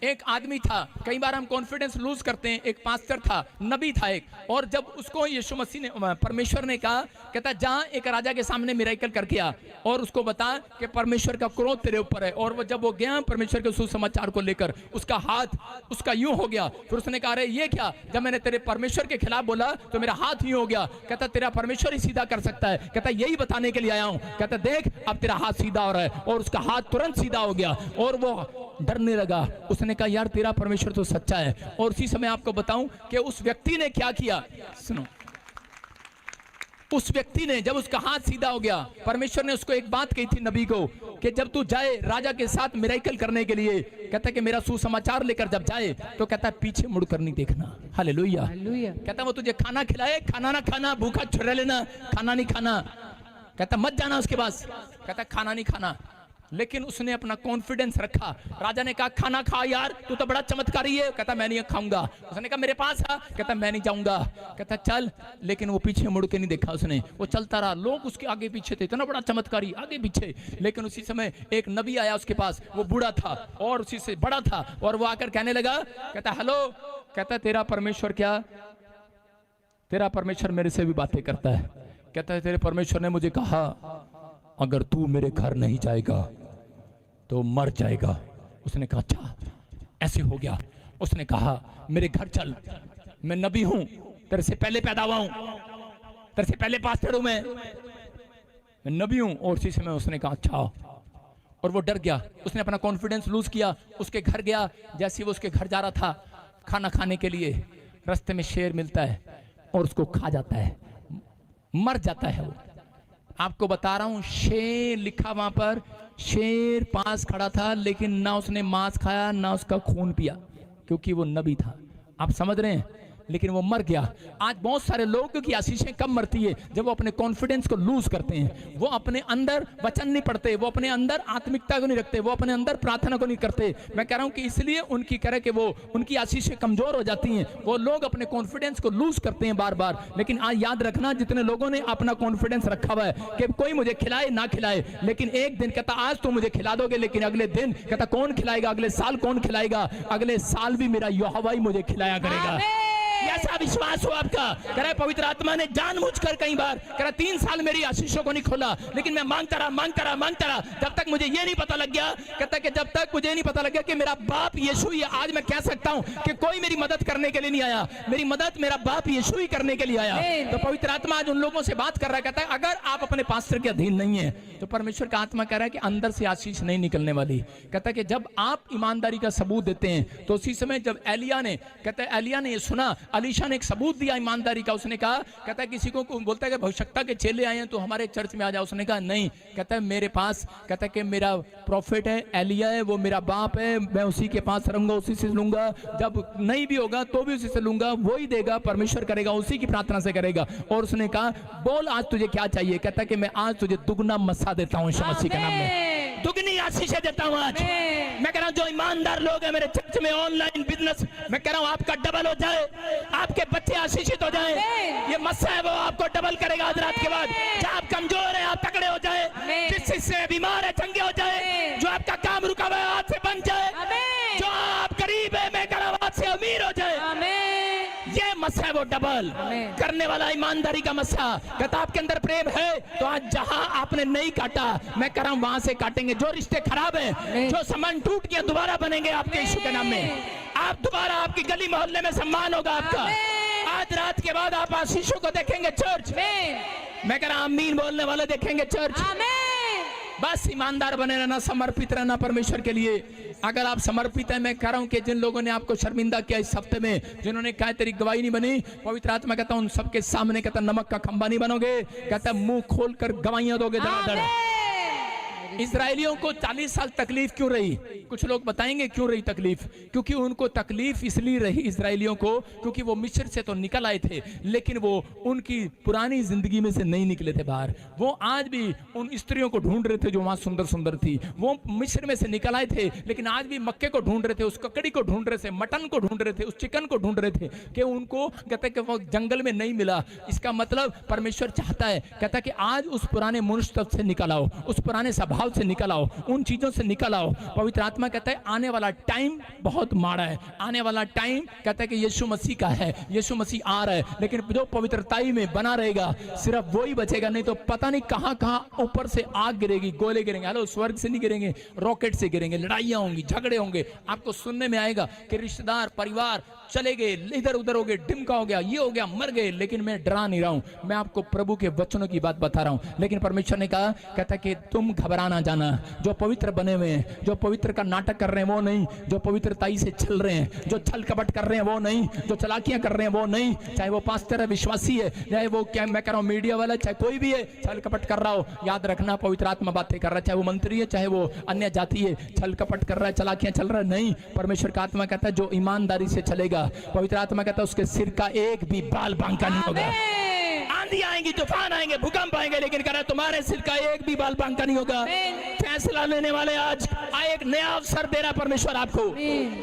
एक आदमी था, कई बार हम कॉन्फिडेंस लूज करते हैं। एक पास्टर था, नबी था एक, और जब उसको यीशु मसीह ने, परमेश्वर ने कहा, कहता जहां एक राजा के सामने मिरेकल करके आ और उसको बता कि परमेश्वर का क्रोध तेरे ऊपर है। और वो जब वो गया परमेश्वर के सुसमाचार को लेकर, उसका हाथ उसका यूं हो गया। फिर उसने कहा, अरे ये क्या, जब मैंने तेरे परमेश्वर के खिलाफ बोला तो मेरा हाथ यूं हो गया। कहता तेरा परमेश्वर ही सीधा कर सकता है। कहता यही बताने के लिए आया हूं। कहता देख अब तेरा हाथ सीधा हो रहा है, और उसका हाथ तुरंत सीधा हो गया और वो डरने लगा। उसने कहा यार तेरा परमेश्वर तो सच्चा है। और उसी समय आपको बताऊं कि उस व्यक्ति ने क्या किया, सुनो। उस व्यक्ति ने, जब उसका हाथ सीधा हो गया, परमेश्वर ने उसको एक बात कही थी नबी को कि जब तू जाए राजा के साथ मिरेकल करने के लिए, कहता कि मेरा सुसमाचार लेकर जब जाए तो कहता पीछे मुड़कर नहीं देखना। हालेलुया। कहता वो तुझे खाना खिलाए, खाना ना खाना, भूखा रह लेना, खाना नहीं खाना, कहता मत जाना उसके पास, कहता खाना नहीं खाना। लेकिन उसने अपना कॉन्फिडेंस रखा। राजा ने कहा खाना खा यार, तू तो बड़ा चमत्कारी है। कहता मैं नहीं खाऊंगा। उसने कहा मेरे पास आ, कहता मैं नहीं जाऊंगा। कहता चल, लेकिन वो पीछे मुड़ के नहीं देखा उसने, वो चलता रहा। लोग उसके आगे पीछे थे, इतना बड़ा चमत्कारी आगे पीछे। लेकिन उसी समय एक नबी आया उसके पास, वो बूढ़ा था और उसी से बड़ा था, और वो आकर कहने लगा, कहता हेलो, कहता तेरा परमेश्वर क्या, तेरा परमेश्वर मेरे से भी बातें करता है। कहता है तेरे परमेश्वर ने मुझे कहा अगर तू मेरे घर नहीं जाएगा तो मर जाएगा। उसने कहा अच्छा ऐसे हो गया। उसने कहा मेरे घर चल, मैं नबी हूं, तेरे से पहले पैदा हुआ हूं, तेरे से पहले पास्टर हूं, मैं नबी हूं। और उसी समय उसने कहा अच्छा, और वो डर गया। उसने अपना कॉन्फिडेंस लूज किया, उसके घर गया। जैसे वो उसके घर जा रहा था खाना खाने के लिए, रास्ते में शेर मिलता है और उसको खा जाता है, मर जाता है वो। आपको बता रहा हूं, शेर लिखा वहां पर, शेर पास खड़ा था, लेकिन ना उसने मांस खाया ना उसका खून पिया, क्योंकि वो नबी था। आप समझ रहे हैं? लेकिन वो मर गया। आज बहुत सारे लोगों की आशीषें कब मरती है, जब वो अपने कॉन्फिडेंस को लूज करते हैं। वो अपने अंदर वचन नहीं पढ़ते, वो अपने अंदर आत्मिकता को नहीं रखते, वो अपने अंदर प्रार्थना को नहीं करते। मैं कह रहा हूं कि इसलिए उनकी करे कि वो उनकी आशीषें कमजोर हो जाती हैं। वो लोग अपने कॉन्फिडेंस को लूज करते हैं बार बार। लेकिन आज याद रखना, जितने लोगों ने अपना कॉन्फिडेंस रखा हुआ है कि कोई मुझे खिलाए ना खिलाए, लेकिन एक दिन कहता आज तो मुझे खिला दोगे, लेकिन अगले दिन कहता कौन खिलाएगा, अगले साल कौन खिलाएगा, अगले साल भी मेरा यहोवा ही मुझे खिलाया करेगा। ऐसा विश्वास हो आपका? कह रहा पवित्र आत्मा ने जानबूझकर कई बार कह रहा 3 साल मेरी आशीषों को नहीं खोला, लेकिन मैं मांगता रहा जब तक मुझे ये नहीं पता लग गया। कहता कि जब तक मुझे नहीं पता लग गया कि मेरा बाप यीशु ही। आज मैं कह सकता हूं कि कोई मेरी मदद करने के लिए नहीं आया, मेरी मदद मेरा बाप यीशु ही करने के लिए आया। तो पवित्र आत्मा आज उन लोगों से बात कर रहा है, कहता है अगर आप अपने पास्टर के अधीन नहीं है तो परमेश्वर का आत्मा कह रहा है कि अंदर से आशीष नहीं निकलने वाली। कहता है कि जब आप ईमानदारी का सबूत देते हैं, तो उसी समय जब एलिया ने, कहता है एलिया ने ये सुना, अलीशा ने एक सबूत दिया ईमानदारी का। उसने कहा, कहता है किसी को बोलता है कि भविष्यता के चेले आए हैं तो हमारे चर्च में आ जाओ। उसने कहा नहीं, कहता है मेरे पास, कहता है कि मेरा प्रॉफिट है, एलिया है, वो मेरा बाप है, मैं उसी के पास रहूंगा, उसी से लूंगा, जब नहीं भी होगा तो भी उसी से लूंगा, वो ही देगा, परमेश्वर करेगा, उसी की प्रार्थना से करेगा। और उसने कहा बोल आज तुझे क्या चाहिए। कहता है कि मैं आज तुझे दुगना मस्सा देता हूं यीशु मसीह के नाम में। दुगनी आशीषें देता हूँ आज। मैं कह रहा हूँ जो ईमानदार लोग हैं मेरे चर्च में ऑनलाइन बिजनेस, मैं कह रहा हूँ आपका डबल हो जाए, आपके बच्चे आशीषित हो जाए। ये मस्सा है वो आपको डबल करेगा आज रात के बाद। जहाँ आप कमजोर है आप तगड़े हो जाए, जिस हिस्से बीमार है चंगे हो जाए, जो आपका काम रुका हुआ है आज से बन जाए, जो आप गरीब है मैं कह रहा हूँ आज से अमीर हो जाए। ये मस्सा है वो डबल करने वाला, ईमानदारी का मस्सा। कहता आपके अंदर प्रेम है तो आज जहां आपने नहीं काटा मैं कह रहा हूं वहां से काटेंगे। जो रिश्ते खराब हैं, जो संबंध टूट गए दोबारा बनेंगे आपके यीशु के नाम में। आप दोबारा, आपकी गली मोहल्ले में सम्मान होगा आपका। आज रात के बाद आप आशीषों को देखेंगे चर्च। मैं कह रहा हूं आमीन बोलने वाले देखेंगे चर्च। बस ईमानदार बने रहना, समर्पित रहना परमेश्वर के लिए। अगर आप समर्पित हैं, मैं कह रहा हूं कि जिन लोगों ने आपको शर्मिंदा किया इस हफ्ते में, जिन्होंने कहा तेरी गवाही नहीं बनी, पवित्र आत्मा कहता हूं उन सबके सामने कहता नमक का खंबा नहीं बनोगे, कहता मुंह खोलकर गवाहियां दोगे धड़ाधड़। इजरायलियों को 40 साल तकलीफ क्यों रही? कुछ लोग बताएंगे क्यों रही तकलीफ। क्योंकि उनको तकलीफ इसलिए रही इजरायलियों को क्योंकि वो मिस्र से तो निकल आए थे, लेकिन वो उनकी पुरानी जिंदगी में से नहीं निकले थे बाहर। वो आज भी उन स्त्रियों को ढूंढ रहे थे जो वहां सुंदर सुंदर थी। वो मिस्र में से निकल आए थे, लेकिन आज भी मक्के को ढूंढ रहे थे, उस ककड़ी को ढूंढ रहे थे, मटन को ढूंढ रहे थे, उस चिकन को ढूंढ रहे थे कि उनको कहते कि वो जंगल में नहीं मिला। इसका मतलब परमेश्वर चाहता है, कहता कि आज उस पुराने मनुष्य से निकल आओ, उस पुराने स्वभाव से निकल आओ, उन चीजों से निकल आओ। पवित्र आत्मा कहता है आने वाला टाइम बहुत माड़ा है। आने वाला टाइम कहता है कि यीशु मसीह का है, यीशु मसीह आ रहा है, लेकिन जो पवित्रताई में बना रहेगा सिर्फ वो ही बचेगा। नहीं तो पता नहीं कहां कहां ऊपर से आग गिरेगी, गोले गिरेंगे। हेलो, स्वर्ग से नहीं गिरेंगे, रॉकेट से गिरेंगे, लड़ाइयां होंगी, झगड़े होंगे। आपको सुनने में आएगा कि रिश्तेदार परिवार चले गए, इधर उधर हो गए, डिमका हो गया, ये हो गया, मर गए। लेकिन मैं डरा नहीं रहा हूं, मैं आपको प्रभु के वचनों की बात बता रहा हूं। लेकिन परमेश्वर ने कहा, कहता कि तुम घबरा ना जाना। जो पवित्र बने हुए हैं, जो पवित्र का नाटक कर रहे हैं वो नहीं, जो पवित्रताई से चल रहे हैं, जो छल कपट कर रहे हैं वो नहीं, जो चलाकियां कर रहे हैं वो नहीं। चाहे वो पास्टर है, विश्वासी है, चाहे वो क्या मैं कह रहा हूं मीडिया वाला, चाहे कोई भी है, छल कपट कर रहा हो, याद रखना पवित्र आत्मा बातें कर रहा है। चाहे वो मंत्री है, चाहे वो अन्य जाति है, छल कपट कर रहा है, चलाकियां चल रहा है, नहीं। परमेश्वर का आत्मा कहता है जो ईमानदारी से चलेगा, पवित्र आत्मा कहता है उसके सिर का एक भी बाल बांका नहीं होगा। आंधी आएंगी, तूफान आएंगे, भूकंप आएंगे, लेकिन कह रहा है तुम्हारे सिर का एक भी बाल बांका नहीं होगा। फैसला लेने वाले आज एक नया अवसर दे रहा परमेश्वर आपको।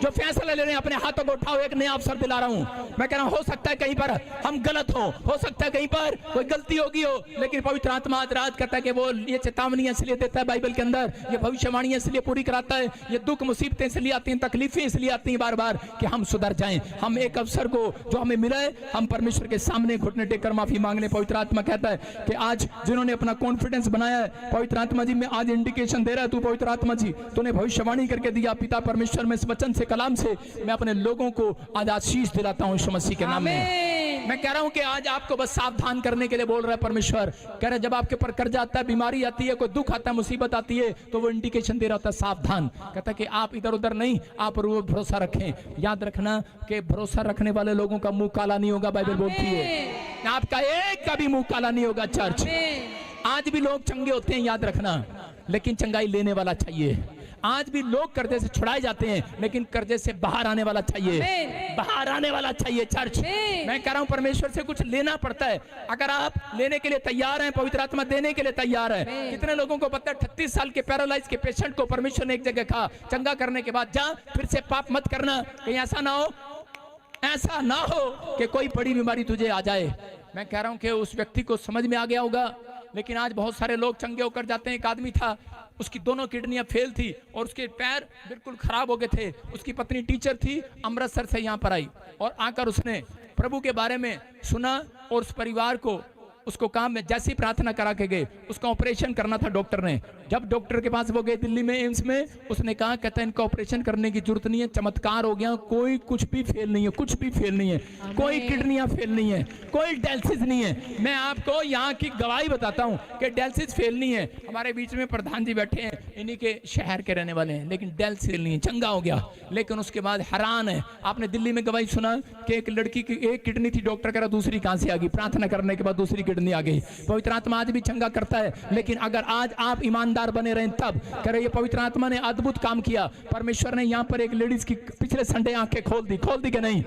जो फैसला ले रहे हैं अपने हाथों को उठाओ, एक नया अवसर दिला रहा हूं। मैं कह रहा हूं हो सकता है कहीं पर हम गलत हो सकता है कहीं पर कोई गलती होगी हो, लेकिन पवित्र आत्मा आज रात कहता है कि वो ये चेतावनी इसलिए देता है बाइबल के अंदर, ये भविष्यवाणी इसलिए पूरी कराता है, ये दुख मुसीबतें इसलिए आती हैं, तकलीफें इसलिए आती हैं बार बार कि हम सुधर जाएं। हम एक अवसर को जो हमें मिला है, हम परमेश्वर के सामने घुटने टेककर माफी मांगने। पवित्र आत्मा कहता है कि आज जिन्होंने अपना कॉन्फिडेंस बनाया है, पवित्र आत्मा जी मैं आज इंडिकेशन दे रहा है, तू पवित्र आत्मा जी तूने भविष्यवाणी करके दिया पिता परमेश्वर में इस वचन से, कलाम से मैं अपने लोगों को आज आशीष दिलाता हूं यीशु मसीह के नाम में। मैं कह रहा हूं कि आज आपको बस सावधान करने के लिए बोल रहा है परमेश्वर। कह रहा है जब आपके ऊपर कर्जा आता है, बीमारी आती है, कोई दुख आता है, मुसीबत आती है, तो वो इंडिकेशन दे रहा होता है सावधान। कहता है कि आप इधर उधर नहीं, आप भरोसा रखें। याद रखना कि भरोसा रखने वाले लोगों का मुंह काला नहीं होगा, बाइबल बोलती है। आपका एक का भी मुंह काला नहीं होगा। चर्च आज भी लोग चंगे होते हैं, याद रखना, लेकिन चंगाई लेने वाला चाहिए। आज भी लोग कर्जे से छुड़ाए जाते हैं, लेकिन कर्जे से बाहर आने वाला चाहिए, बाहर आने वाला चाहिए। चर्च मैं कह रहा हूं परमेश्वर से कुछ लेना पड़ता है। अगर आप लेने के लिए तैयार हैं, पवित्र आत्मा देने के लिए तैयार है। कितने लोगों को पता है 38 साल के पैरालाइज के पेशेंट को परमेश्वर ने एक जगह कहा चंगा करने के बाद, जा फिर से पाप मत करना, कहीं ऐसा ना हो कि कोई बड़ी बीमारी तुझे आ जाए। मैं कह रहा हूं कि उस व्यक्ति को समझ में आ गया होगा, लेकिन आज बहुत सारे लोग चंगे होकर जाते हैं। एक आदमी था, उसकी दोनों किडनियां फेल थी और उसके पैर बिल्कुल खराब हो गए थे। उसकी पत्नी टीचर थी, अमृतसर से यहाँ पर आई और आकर उसने प्रभु के बारे में सुना और उस परिवार को उसको काम में जैसी प्रार्थना करा के गए, उसका ऑपरेशन करना था डॉक्टर ने। जब डॉक्टर के पास वो गए दिल्ली में एम्स में, उसने कहा कहता है इनका ऑपरेशन करने की जरूरत नहीं है, चमत्कार हो गया, कोई कुछ भी फेल नहीं है, कुछ भी फेल नहीं है, कोई किडनियां फेल नहीं है, कोई डायलिसिस नहीं है। मैं आपको यहाँ की गवाही बताता हूँ कि डायलिसिस फेल नहीं है। हमारे बीच में प्रधान जी बैठे हैं, इन्हीं के शहर के रहने वाले हैं, लेकिन डायलिसिस फेल नहीं है, चंगा हो गया। लेकिन उसके बाद हैरान है, आपने दिल्ली में गवाही सुना कि एक लड़की की एक किडनी थी, डॉक्टर कह रहा दूसरी कहां से आ गई, प्रार्थना करने के बाद दूसरी छेड़नी आ गई। पवित्र आत्मा आज भी चंगा करता है, लेकिन अगर आज आप ईमानदार बने रहें तब कह रहे, ये पवित्र आत्मा ने अद्भुत काम किया। परमेश्वर ने यहाँ पर एक लेडीज की पिछले संडे आंखें खोल दी कि नहीं?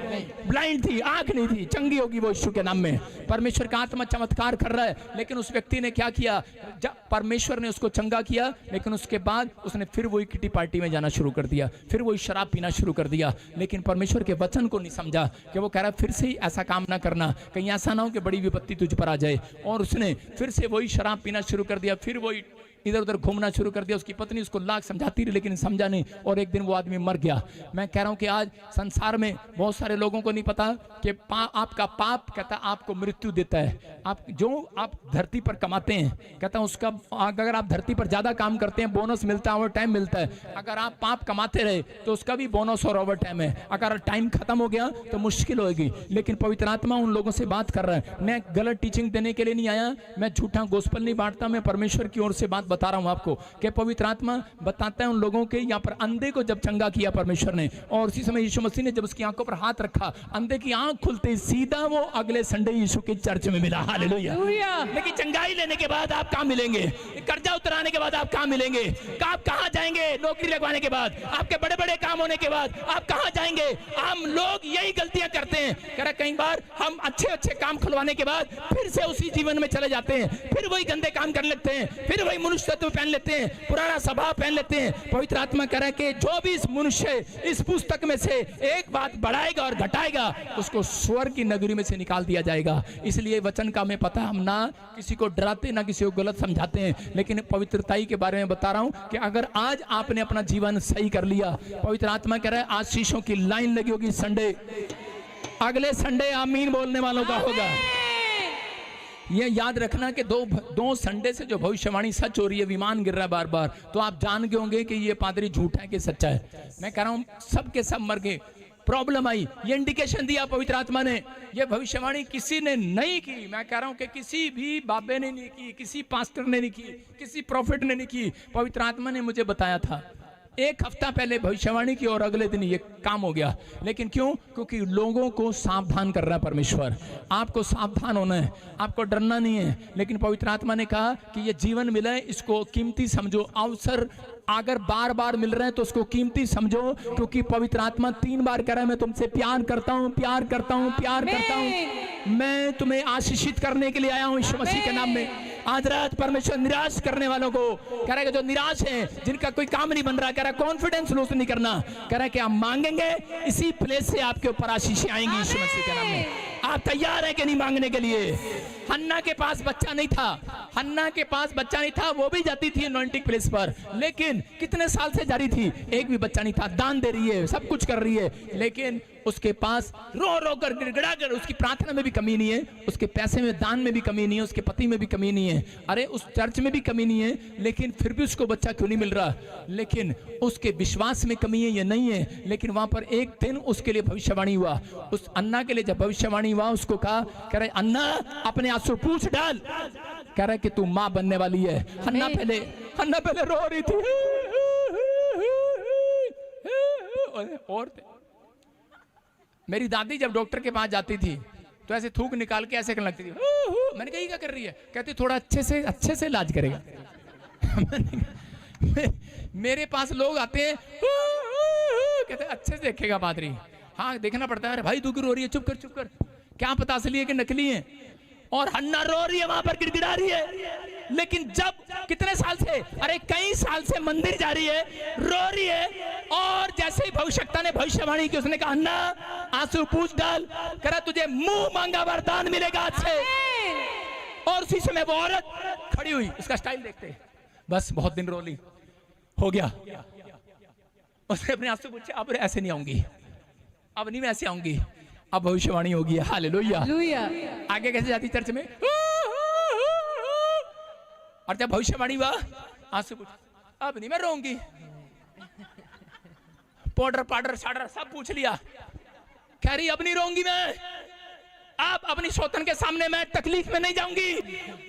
ब्लाइंड थी, आंख नहीं थी, चंगी होगी वो यीशु के नाम में। परमेश्वर का आत्मा चमत्कार कर रहा है। लेकिन उस व्यक्ति ने क्या किया? परमेश्वर ने उसको चंगा किया, लेकिन उसके बाद उसने फिर वही किटी पार्टी में जाना शुरू कर दिया, फिर वही शराब पीना शुरू कर दिया। लेकिन परमेश्वर के वचन को नहीं समझा कि वो कह रहा फिर से ही ऐसा काम ना करना, कहीं ऐसा ना हो कि बड़ी विपत्ति तुझ पर आ जाए। और उसने फिर से वही शराब पीना शुरू कर दिया, फिर वही इधर उधर घूमना शुरू कर दिया। उसकी पत्नी उसको लाख समझाती रही, लेकिन समझा नहीं, और एक दिन वो आदमी मर गया। मैं कह रहा हूं कि आज संसार में बहुत सारे लोगों को नहीं पता कि आपका पाप कहता आपको मृत्यु देता है। आप धरती पर कमाते हैं, कहता उसका अगर आप धरती पर ज्यादा काम करते हैं बोनस मिलता है, ओवर टाइम मिलता है। अगर आप पाप कमाते रहे तो उसका भी बोनस और ओवर टाइम है। अगर टाइम खत्म हो गया तो मुश्किल होगी। लेकिन पवित्र आत्मा उन लोगों से बात कर रहा है। मैं गलत टीचिंग देने के लिए नहीं आया, मैं झूठा गोस्पल नहीं बांटता, मैं परमेश्वर की ओर से बात बता रहा हूं आपको कि पवित्र आत्मा बताता है उन लोगों के। यहाँ पर अंधे को जब चंगा किया परमेश्वर ने, और उसी समय यीशु मसीह ने जब उसकी आंखों पर हाथ रखा, अंधे की आंख खुलते सीधा वो अगले संडे यीशु के चर्च में मिला। हालेलुया। लेकिन चंगाई लेने के बाद आप कहां मिलेंगे? कर्जा उतराने के बाद आप कहां मिलेंगे? आप कहां जाएंगे? नौकरी लगवाने के बाद, आपके बड़े बड़े काम होने के बाद आप कहां जाएंगे? हम लोग यही गलतियां करते हैं। कह रहा कई बार हम अच्छे अच्छे काम खुलवाने के बाद फिर से उसी जीवन में चले जाते हैं, फिर वही गंदे काम करने लगते हैं, फिर वही मनुष्य पहन लेते हैं, पुराना स्वभाव पहन लेते हैं। पवित्र आत्मा कह रहा है कि जो भी इस मनुष्य इस पुस्तक में से एक बात बढ़ाएगा और घटाएगा, उसको स्वर्ग की नगरी में से निकाल दिया जाएगा। इसलिए वचन का हमें पता, हम ना किसी को डराते ना किसी को गलत समझाते हैं, लेकिन पवित्रताई के बारे में बता रहा हूं कि अगर आज आपने अपना जीवन सही कर लिया, पवित्र आत्मा कह रहा है आज शीशों की लाइन लगी होगी संडे, अगले संडे आमीन बोलने वालों का होगा। ये याद रखना कि दो संडे से जो भविष्यवाणी सच हो रही है, विमान गिर रहा है बार बार, तो आप जान गए होंगे कि ये पादरी झूठा है कि सच्चा है। मैं कह रहा हूं सब के सब मर गए, प्रॉब्लम आई, ये इंडिकेशन दिया पवित्र आत्मा ने। ये भविष्यवाणी किसी ने नहीं की, मैं कह रहा हूं कि किसी भी बाबे ने नहीं की, किसी पास्टर ने नहीं की, किसी प्रॉफिट ने नहीं की, पवित्र आत्मा ने मुझे बताया था। एक हफ्ता पहले भविष्यवाणी की और अगले दिन ये काम हो गया। लेकिन क्यों? क्योंकि लोगों को सावधान कर रहा है परमेश्वर। आपको सावधान होना है, आपको डरना नहीं है। लेकिन पवित्र आत्मा ने कहा कि ये जीवन मिला है, इसको कीमती समझो। अवसर अगर बार बार मिल रहे हैं तो उसको कीमती समझो, क्योंकि पवित्र आत्मा 3 बार कह रहा है मैं तुमसे प्यार करता हूं, प्यार करता हूं, प्यार करता हूं। मैं तुम्हें आशीषित करने के लिए आया हूं यीशु मसीह के नाम में। आज रात परमेश्वर निराश करने वालों को कह रहा है, जो निराश हैं, जिनका कोई काम नहीं बन रहा, कह रहा है कॉन्फिडेंस लूज नहीं करना, कह रहा है कि आप मांगेंगे इसी प्लेस से आपके ऊपर आशीषें आएंगी यीशु मसीह के नाम में। आप तैयार हैं कि नहीं मांगने के लिए? हन्ना के पास बच्चा नहीं था, हन्ना के पास बच्चा नहीं था, वो भी जाती थी अनॉइंटिंग प्लेस पर, लेकिन कितने साल से जा रही थी, एक भी बच्चा नहीं था। दान दे रही है, सब कुछ कर रही है, लेकिन उसके पास रो रो कर गिड़गिड़ा कर, उसकी प्रार्थना में भी कमी नहीं है, उसके पैसे में दान में भी कमी नहीं है, उसके पति में भी कमी नहीं है, अरे उस चर्च में भी कमी नहीं है, लेकिन फिर भी उसको बच्चा क्यों नहीं मिल रहा? लेकिन उसके विश्वास में कमी है, ये नहीं है। लेकिन वहां पर एक दिन उसके लिए भविष्यवाणी हुआ। उस अन्ना के लिए जब भविष्यवाणी हुआ, उसको कहा, कह रहे अन्ना अपने आंसू पूछ डाल, कह रहा है कि तू मां बनने वाली है। हन्ना पहले रो रही थी और मेरी दादी जब डॉक्टर के पास जाती थी तो ऐसे थूक निकाल के ऐसे करने लगती थी। मैंने कहा ये क्या कर रही है? कहती थोड़ा अच्छे से इलाज करेगा। मेरे पास लोग आते हैं, कहते अच्छे से देखेगा पादरी। हाँ देखना पड़ता है। अरे भाई तू क्यों रो रही है? चुप कर, क्या पता असली है कि नकली है। और हन्ना रो रही है, वहां पर गिड़गिड़ा रही है। लेकिन जब कितने साल से, अरे कई साल से मंदिर जा रही है, रो रही है, और जैसे ही भविष्यवक्ता ने भविष्यवाणी की, उसने कहा हन्ना आंसू पूछ डाल, करा तुझे मुंह मांगा वरदान मिलेगा आज से। और उसी समय वो औरत खड़ी हुई, उसका स्टाइल देखते, बस बहुत दिन रो ली, हो गया। उसने अपने आंसू पूछे, अब ऐसे नहीं आऊंगी, अब नहीं मैं ऐसे आऊंगी, अब भविष्यवाणी होगी। हालेलुया। आगे कैसे जाती चर्च में, और जब भविष्यवाणी हुआ, आंसू पूछ, अब नहीं मैं रोऊंगी। पाउडर शाडर सब पूछ लिया, कह रही अब नहीं रोऊंगी मैं, अब अपनी सौतन के सामने मैं तकलीफ में नहीं जाऊंगी,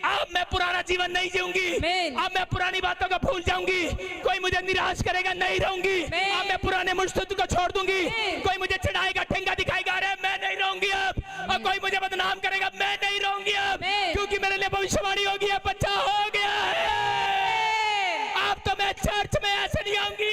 अब मैं पुराना जीवन नहीं जीऊंगी, अब मैं पुरानी बातों को भूल जाऊंगी, कोई मुझे निराश करेगा नहीं रहूंगी, अब मैं पुराने मुस्तुद को छोड़ दूंगी, कोई मुझे चिढ़ाएगा, ठेंगा दिखाएगा, अरे मैं नहीं रहूंगी अब, और कोई मुझे बदनाम करेगा, मैं नहीं रहूंगी अब, क्योंकि मैं तेरे लिए भविष्यवाणी होगी, है बच्चा हो गया है। अब तो मैं चर्च में ऐसे नहीं आऊंगी,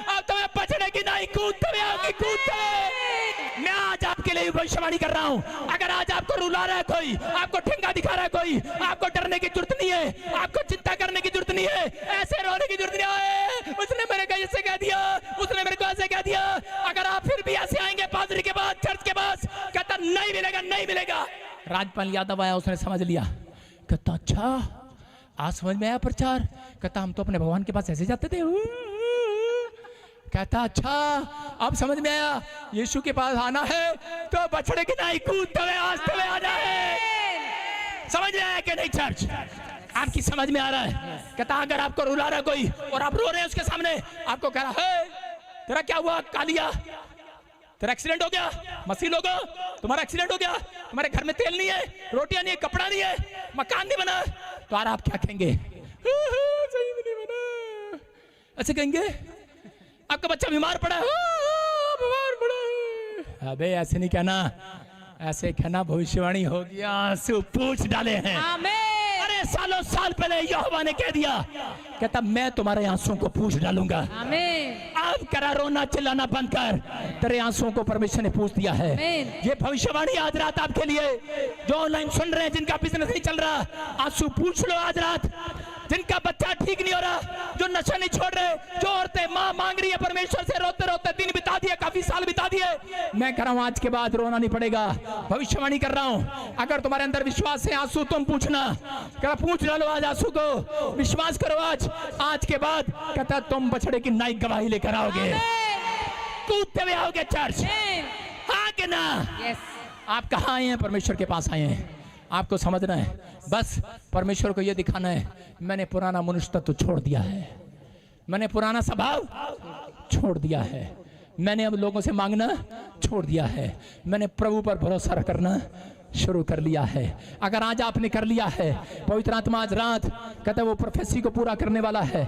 अब तो मैं बचने की नहीं, कूदते हुए आऊंगी, कूदते हुए। मैं आज आपके लिए भविष्यवाणी कर रहा हूं। अगर आज आपको रुला रहा है कोई, आपको ठेंगा दिखा रहा है कोई, आपको डरने की जरूरत नहीं है, आपको चिंता करने की जरूरत नहीं है, ऐसे रोने की जरूरत नहीं है। उसने मेरे को ऐसे कह दिया, उसने मेरे को ऐसे कह दिया। अगर आप फिर भी ऐसे आएंगे पादरी के पास, चर्च के पास, कहता नहीं मिलेगा, नहीं मिलेगा। राजपाल यादव आया, उसने समझ लिया, कहता अच्छा आज समझ में आया प्रचार। कहता हम तो अपने भगवान के पास ऐसे जाते थे। कहता अच्छा अब समझ में आया, यीशु के पास आना है तो बछड़े की नहीं, कूदते हुए आस्ते हुए आना है। समझ में आया कि नहीं चर्च? आपकी समझ में आ रहा है? कहता अगर आपको रुला रहा कोई और आप रो रहे हैं उसके सामने, आपको कह रहा है तेरा क्या हुआ कालिया, तेरा एक्सीडेंट हो गया, मसीह लोगों तुम्हारा एक्सीडेंट हो गया, तुम्हारे घर में तेल नहीं है, रोटियां नहीं है, कपड़ा नहीं है, मकान नहीं बना, तो आप क्या कहेंगे? सही में नहीं बना, ऐसे कहेंगे। आपका बच्चा बीमार पड़ा है, बीमार पड़ा है, अबे ऐसे नहीं कहना, ऐसे कहना भविष्यवाणी हो गया, आंसू पूछ डाले हैं। अरे सालों साल पहले यहोवा ने कह दिया, कहता मैं तुम्हारे आंसुओं को पूछ डालूंगा। अब करा रोना चिल्लाना बंद कर, तेरे आंसुओं को परमेश्वर ने पूछ दिया है। ये भविष्यवाणी आज रात आपके लिए, जो ऑनलाइन सुन रहे हैं, जिनका बिजनेस नहीं चल रहा, आंसू पूछ लो आज रात। जिनका बच्चा ठीक नहीं हो रहा, जो नशा नहीं छोड़ रहे, जो औरतें मां मांग रही है परमेश्वर से, रोते रोते दिन बिता दिए, काफी साल बिता दिए, मैं कह रहा हूं आज के बाद रोना नहीं पड़ेगा। भविष्यवाणी कर रहा हूं, अगर तुम्हारे अंदर विश्वास है आंसू तुम पूछना, कहता पूछ डालो आज आंसू को, विश्वास करो आज के बाद कहता तुम बछड़े की नई गवाही लेकर आओगे, कूदते हुए आओगे चर्च, हाँ कि ना? आप कहाँ आए हैं? परमेश्वर के पास आए हैं। आपको समझना है, बस परमेश्वर को यह दिखाना है, मैंने पुराना मनुष्य तत्व छोड़ दिया है, मैंने पुराना स्वभाव छोड़ दिया है, मैंने अब लोगों से मांगना छोड़ दिया है, मैंने प्रभु पर भरोसा करना शुरू कर लिया है। अगर आज आपने कर लिया है, पवित्र आत्मा आज रात कहता है वो प्रोफेसी को पूरा करने वाला है।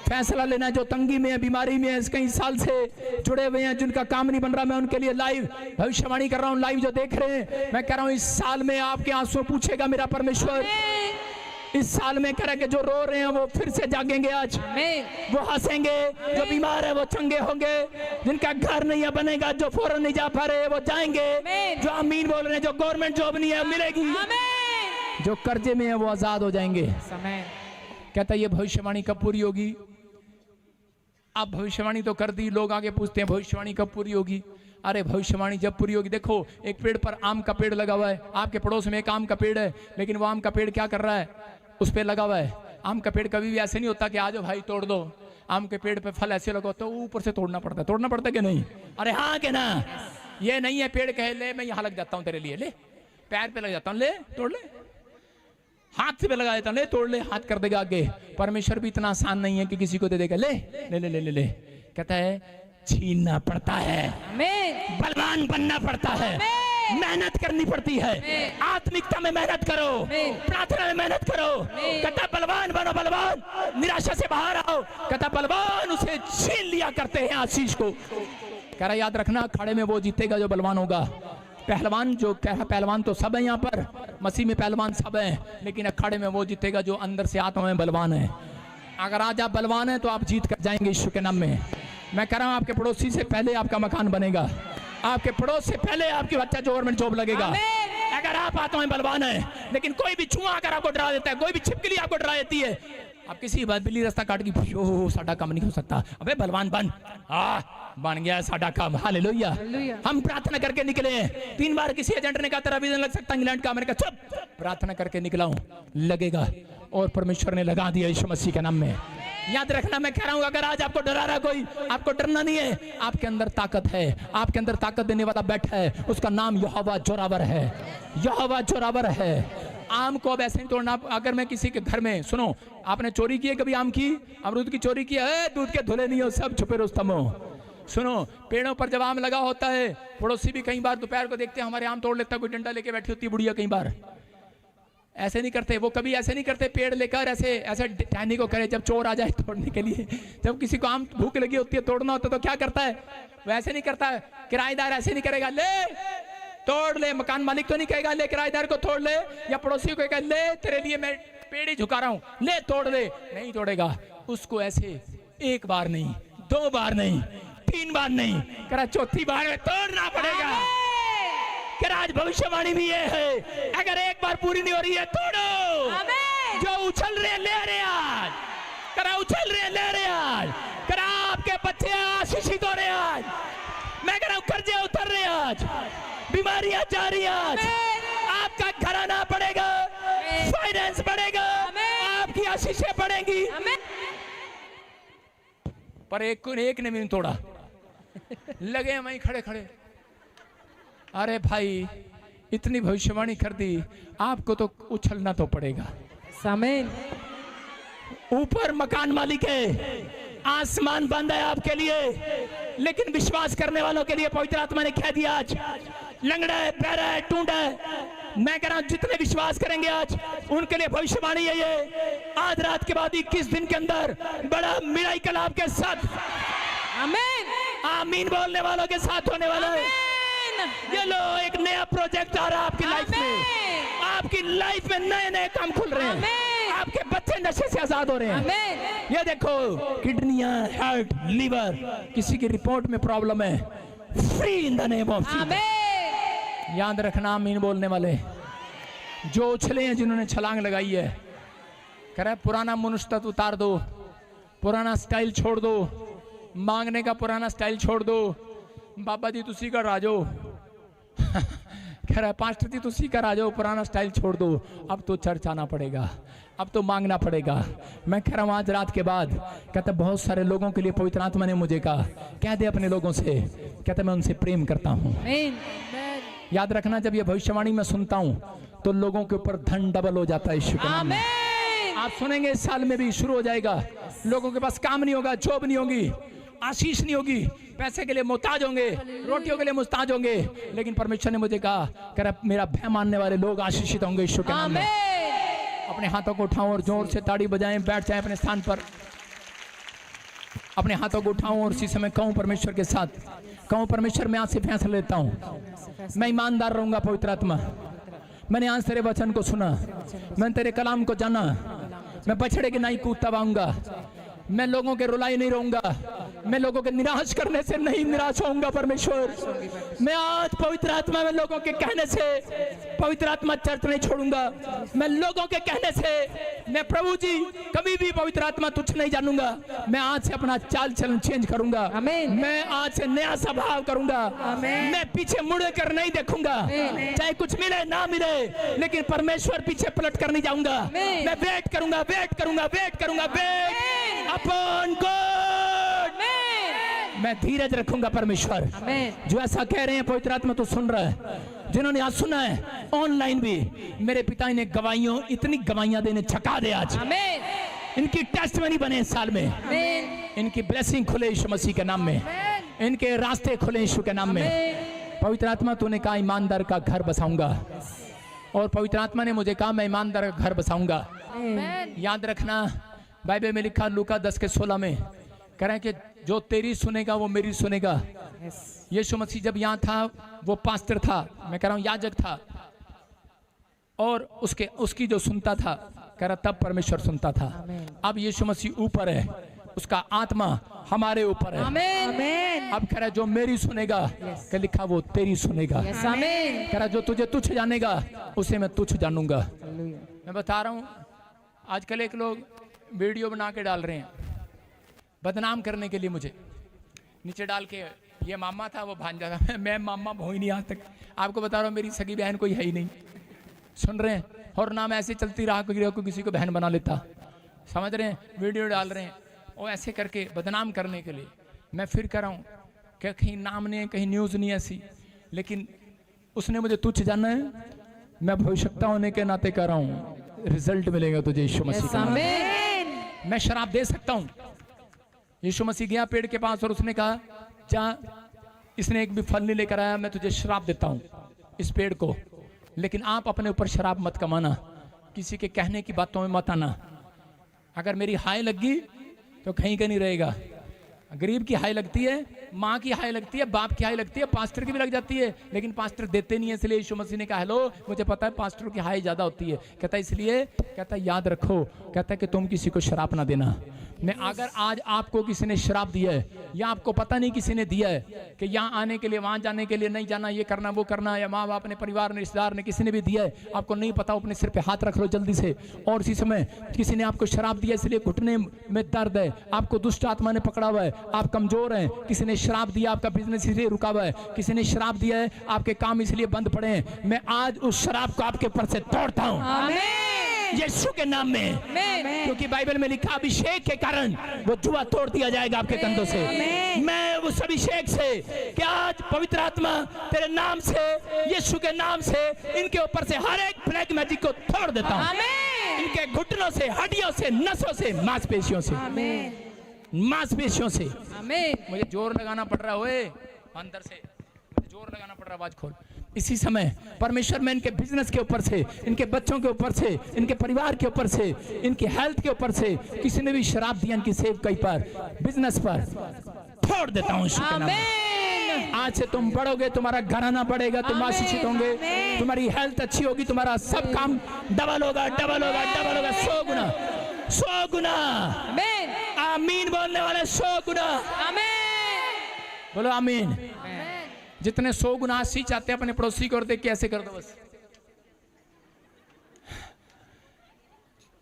फैसला लेना, जो तंगी में है, बीमारी में है, कई साल से जुड़े हुए हैं, जिनका काम नहीं बन रहा, मैं उनके लिए लाइव भविष्यवाणी कर रहा हूँ। लाइव जो देख रहे हैं, मैं कह रहा हूँ इस साल में आपके आंसू पूछेगा मेरा परमेश्वर। इस साल में कह रहा कि जो रो रहे हैं वो फिर से जागेंगे, आज वो हंसेंगे, जो बीमार है वो चंगे होंगे, जिनका घर नहीं है बनेगा, जो फौरन नहीं जा पा रहे वो जाएंगे, जो आमीन बोल रहे हैं, जो गवर्नमेंट जॉब नहीं है मिलेगी, जो कर्जे में है वो आजाद हो जाएंगे। कहता ये भविष्यवाणी कब पूरी होगी? आप भविष्यवाणी तो कर दी, लोग आगे पूछते हैं भविष्यवाणी कब पूरी होगी? अरे भविष्यवाणी जब पूरी होगी, देखो एक पेड़ पर आम का पेड़ लगा हुआ है, आपके पड़ोस में एक आम का पेड़ है, लेकिन वो आम का पेड़ क्या कर रहा है? उस पे लगा हुआ है। आम का पेड़ कभी भी ऐसे नहीं होता कि आ जाओ भाई तोड़ दो। आम के पेड़ पे फल ऐसे लगा तो ऊपर से तोड़ना पड़ता है, तोड़ना पड़ता है कि नहीं? अरे हाँ के ना? ये नहीं है पेड़ कहे ले मैं यहाँ लग जाता हूँ तेरे लिए, ले पैर पे लग जाता हूँ, ले तोड़ ले, हाथ से पे लगा देता हूँ, ले तोड़ ले, हाथ कर देगा आगे। परमेश्वर भी इतना आसान नहीं है कि किसी को दे देगा, ले ले ले ले ले, ले। कहता है छीनना पड़ता है, बलवान बनना पड़ता है, मेहनत करनी पड़ती है, आत्मिकता में मेहनत करो, प्रार्थना में मेहनत करो। कहता बलवान बनो, बलवान, निराशा से बाहर आओ। कहता बलवान उसे छीन लिया करते हैं आशीष को। कह रहा याद रखना, अखाड़े में वो जीतेगा जो बलवान होगा। पहलवान जो कह रहा, पहलवान तो सब है यहाँ पर, मसीह में पहलवान सब है, लेकिन अखाड़े में वो जीतेगा जो अंदर से आत्मा में बलवान है। अगर आज आप बलवान हैं तो आप जीत कर जाएंगे यीशु के नाम में। मैं कह रहा हूँ आपके पड़ोसी से पहले आपका मकान बनेगा, आपके पड़ोस से पहले आपकी बच्चा गवर्नमेंट जॉब लगेगा, अगर आप आत्मा में बलवान है। लेकिन कोई भी चूहा अगर आपको डरा देता है, कोई भी छिपकली आपको डरा देती है, आप किसी बात बिल्ली रास्ता काट गई, साडा काम नहीं हो सकता, अबे बलवान बन, बन गया साडा काम। हालेलुया। हम प्रार्थना करके निकले हैं। 3 बार किसी एजेंट ने कहा तेरा वीजा लग सकता इंग्लैंड का, मैंने कहा चुप, प्रार्थना करके निकला हूं, लगेगा, और परमेश्वर ने लगा दिया यीशु मसीह के नाम में। याद रखना, मैं कह रहा हूं अगर आज आपको डरा रहा कोई, आपको डरना नहीं है, आपके अंदर ताकत है, आपके अंदर ताकत देने वाला बैठा है, उसका नाम यहोवा जोरावर है, यहोवा जोरावर है। आम को अब ऐसे नहीं तोड़ना। अगर मैं किसी के घर में, सुनो, आपने चोरी की है कभी आम की, अमरूद की चोरी की है, दूध के धुले नहीं हो, सब छुपे रुस्तम हो। सुनो, पेड़ों पर जब आम लगा होता है, पड़ोसी भी कई बार दोपहर को देखते हैं हमारे आम तोड़ लेता है, कोई डंडा लेके बैठी होती है बुढ़िया, कई बार ऐसे नहीं करते वो, कभी ऐसे नहीं करते पेड़ लेकर ऐसे ऐसे टहनी को करे जब चोर आ जाए तोड़ने के लिए। जब किसी को आम भूख लगी होती है, तोड़ना होता है, तो क्या करता है? वो ऐसे नहीं करता, किराएदार ऐसे नहीं करेगा, ले तोड़ तोड़ ले। मकान मालिक तो नहीं कहेगा ले किराएदार को तोड़ ले, या पड़ोसी को कहेगा ले तेरे लिए मैं पेड़ ही झुका रहा हूं, ले तोड़ ले, नहीं तोड़ेगा उसको। ऐसे एक बार नहीं, 2 बार नहीं, 3 बार नहीं, करा चौथी बार में तोड़ना पड़ेगा। करा आज भविष्यवाणी भी ये है, अगर एक बार पूरी नहीं हो रही है तोड़ो। जो उछल रहे ले रहे आज, करा उछल रहे ले रहे आज, करा आपके बच्चे आशीषित हो रहे आज, मैं कह रहा हूं कर्जे उतर रहे आज, बीमारियां जा रही आज, आपका घराना बढ़ेगा, फाइनेंस बढ़ेगा, आपकी आशीषें बढ़ेंगी। पर एक ने भी नहीं तोड़ा, लगे वहीं खड़े खड़े। अरे भाई इतनी भविष्यवाणी कर दी, आपको तो उछलना तो पड़ेगा। आमीन। ऊपर मकान मालिक है, आसमान बंद है आपके लिए, लेकिन विश्वास करने वालों के लिए पवित्र आत्मा ने कह दिया आज लंगड़ा है, बहरा है, टूंडा है। मैं कह रहा हूं जितने विश्वास करेंगे आज उनके लिए भविष्यवाणी है ये, आज रात के बाद 21 दिन के अंदर बड़ा मिराकल आपके साथ, आमीन। आमीन बोलने वालों के साथ होने वाला है। ये लो एक नया प्रोजेक्ट आ रहा है आपकी लाइफ में, आपकी लाइफ में नए नए काम खुल रहे हैं, आपके बच्चे नशे से आजाद हो रहे हैं। ये देखो किडनियां, हार्ट, लीवर, किसी की रिपोर्ट में प्रॉब्लम है, free in the name of Jesus. याद रखना आमीन बोलने वाले जो उछले हैं, जिन्होंने छलांग लगाई है, कह रहा है पुराना मनुष्य उतार दो, पुराना स्टाइल छोड़ दो, मांगने का पुराना स्टाइल छोड़ दो। बाबा जी तुसी का राजो कह रहा है पास्टर जी तुसी का राजो, पुराना स्टाइल छोड़ दो, अब तो चर्च आना पड़ेगा, अब तो मांगना पड़ेगा। मैं कह रहा हूँ आज रात के बाद, कहता बहुत सारे लोगों के लिए पवित्र आत्मा ने मुझे कहा कह दे अपने लोगों से, कहता मैं उनसे प्रेम करता हूँ। याद रखना जब ये भविष्यवाणी में सुनता हूँ तो लोगों के ऊपर धन डबल हो जाता है यीशु के नाम में। आप सुनेंगे इस साल में भी शुरू हो जाएगा, लोगों के पास काम नहीं होगा, जॉब नहीं होगी, आशीष नहीं होगी, पैसे के लिए मोहताज होंगे, रोटियों के लिए मुस्ताज होंगे, लेकिन परमेश्वर ने मुझे कहा कर मेरा भय मानने वाले लोग आशीषित होंगे यीशु के नाम में। अपने हाथों को उठाओ और जोर से ताड़ी बजाएं, बैठ जाएं अपने स्थान पर। अपने हाथों को उठाऊं और इसी समय कहूं परमेश्वर के साथ, कहूं परमेश्वर मैं आज से फैसला लेता हूं, मैं ईमानदार रहूंगा। पवित्र आत्मा मैंने आज तेरे वचन को सुना, मैंने तेरे कलाम को जाना, मैं बछड़े के नहीं कूदता आऊंगा, मैं लोगों के रुलाई नहीं रहूंगा, मैं लोगों के निराश करने से नहीं निराश होऊंगा। परमेश्वर मैं आज पवित्र आत्मा में लोगों के कहने से पवित्र आत्मा चर्च नहीं छोड़ूंगा, मैं लोगों के कहने से मैं प्रभु जी कभी भी पवित्र आत्मा तुच्छ नहीं जानूंगा। मैं आज से अपना चाल चलन चेंज करूंगा, मैं आज से नया स्वभाव करूंगा, मैं पीछे मुड़ कर नहीं देखूंगा, चाहे कुछ मिले ना मिले, लेकिन परमेश्वर पीछे पलट कर नहीं जाऊंगा। मैं वेट करूंगा, वेट करूंगा, वेट करूंगा, वेट अपॉन गॉड। मैं धीरज रखूंगा। परमेश्वर जो ऐसा कह रहे हैं पवित्र आत्मा तो सुन रहा है, जिन्होंने आज सुना है ऑनलाइन भी, मेरे पिता ने गवाहियों इतनी गवाहियां देने छका दे आज, इनकी टेस्टमनी बने इस साल में, इनकी ब्लेसिंग खुले यीशु मसीह के नाम में, इनके रास्ते खुले यीशु के नाम में। पवित्र आत्मा तूने कहा ईमानदार का घर बसाऊंगा, और पवित्र आत्मा ने मुझे कहा मैं ईमानदार का घर बसाऊंगा। याद रखना बाइबल में लिखा लूका 10:16 में कह रहे हैं कि जो तेरी सुनेगा वो मेरी सुनेगा। यीशु मसीह जब यहाँ था वो पास्टर था, मैं कह रहा हूँ याजक था, और उसकी जो सुनता था कह रहा तब परमेश्वर सुनता था। अब यीशु मसीह ऊपर है, उसका आत्मा हमारे ऊपर है। अब कह रहा जो मेरी सुनेगा, क्या लिखा वो तेरी सुनेगा। कह रहा जो तुझे तुच्छ जानेगा उसे मैं तुच्छ जानूंगा। मैं बता रहा हूँ आजकल एक लोग वीडियो बना के डाल रहे हैं बदनाम करने के लिए, मुझे नीचे डाल के ये मामा था वो भांजा था, मैं मामा हो ही नहीं आज तक। आपको बता रहा हूँ मेरी सगी बहन कोई है ही नहीं, सुन रहे हैं, और नाम ऐसे चलती रहा को किसी को बहन बना लेता, समझ रहे हैं, वीडियो डाल रहे हैं और ऐसे करके बदनाम करने के लिए। मैं फिर कह रहा हूँ कि कहीं नाम नहीं है, कहीं न्यूज़ नहीं ऐसी, लेकिन उसने मुझे तुच्छ जाना है, मैं भविष्यता होने के नाते कह रहा हूँ रिजल्ट मिलेगा तुझे यीशु मसीह का। मैं शराब दे सकता हूँ। यीशु मसीह गया पेड़ के पास और उसने कहा जा, इसने एक भी फल नहीं लेकर आया, मैं तुझे शराब देता हूँ इस पेड़ को, लेकिन आप अपने ऊपर शराब मत कमाना, किसी के कहने की बातों में मत आना। अगर मेरी हाय लगी तो कहीं का नहीं रहेगा, गरीब की हाई लगती है, माँ की हाई लगती है, बाप की हाई लगती है, पास्टर की भी लग जाती है, लेकिन पास्टर देते नहीं है। इसलिए यीशु मसीह ने कहा हेलो मुझे पता है पास्टर की हाई ज्यादा होती है। कहता है इसलिए, कहता है याद रखो, कहता है कि तुम किसी को शराब ना देना। मैं अगर आज आपको किसी ने शराब दिया है या आपको पता नहीं किसी ने दिया है कि यहाँ आने के लिए वहाँ जाने के लिए नहीं जाना, ये करना वो करना, या माँ बाप ने, परिवार ने, रिश्तेदार ने, किसी ने भी दिया है, आपको नहीं पता, अपने सिर पे हाथ रख लो जल्दी से। और इसी समय किसी ने आपको शराब दिया इसलिए घुटने में दर्द है, आपको दुष्ट आत्मा ने पकड़ा हुआ है, आप कमजोर हैं, किसी ने शराब दिया आपका बिजनेस इसलिए रुका हुआ है, किसी ने शराब दिया है आपके काम इसलिए बंद पड़े हैं, मैं आज उस शराब को आपके ऊपर से तोड़ता हूँ यीशु के नाम में। क्योंकि बाइबल में लिखा अभिषेक के कारण वो जुआ तोड़ दिया जाएगा आपके कंधों से। मैं उस अभिषेक से कि आज पवित्र आत्मा तेरे नाम से, यीशु के नाम से इनके ऊपर से हर एक ब्लैक मैजिक को तोड़ देता हूँ। इनके घुटनों से, हड्डियों से, नसों से, मांसपेशियों से, मांसपेशियों से। मुझे जोर लगाना पड़ रहा है अंदर से, मुझे जोर लगाना पड़ रहा है, आवाज खोल। इसी समय परमेश्वर में इनके बिजनेस के ऊपर से, इनके बच्चों के ऊपर से, इनके परिवार के ऊपर से, इनकी हेल्थ के ऊपर से किसी ने भी शराब दिया इनकी सेवकाई पर, बिजनेस पर, तोड़ देता हूँ यीशु के नाम में। आज से तुम बढ़ोगे, तुम्हारा घराना बढ़ेगा, तुम आशीषित होंगे, तुम्हारी हेल्थ अच्छी होगी, तुम्हारा सब काम डबल होगा, डबल होगा, डबल होगा, 100 गुना, 100 गुना। आमीन बोलने वाले 100 गुना, बोलो आमीन। जितने 100 गुना आशीष चाहते हैं अपने पड़ोसी को और देख के ऐसे कर दो, बस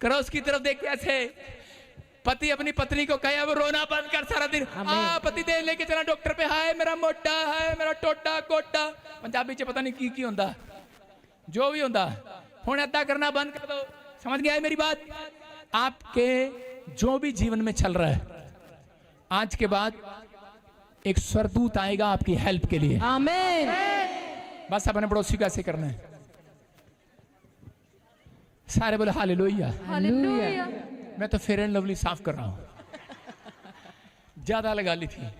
करो उसकी तरफ देख के ऐसे। पति अपनी पत्नी को कहे वो रोना बंद कर सारा दिन, पति दे लेके चला डॉक्टर पे, हाय मेरा मोटा, हाय मेरा टोटा कोटा, पंजाबी च पता नहीं की होंदा, जो भी होंदा, हुण ऐदा करना बंद कर दो। समझ गया है मेरी बात? आपके जो भी जीवन में चल रहा है, आज के बाद एक स्वर्गदूत आएगा आपकी हेल्प के लिए। आमीन। बस अपने पड़ोसी को ऐसे करना है, सारे बोले हालेलुया। हालेलुया। मैं तो फेयर एंड लवली साफ कर रहा हूं, ज्यादा लगा ली थी।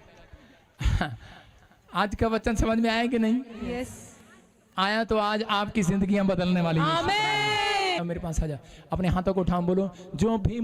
आज का वचन समझ में आया कि नहीं? यस। आया तो आज आपकी जिंदगियां बदलने वाली हैं। आमीन। मेरे पास आ जा, अपने हाथों को उठाओ, बोलो जो भी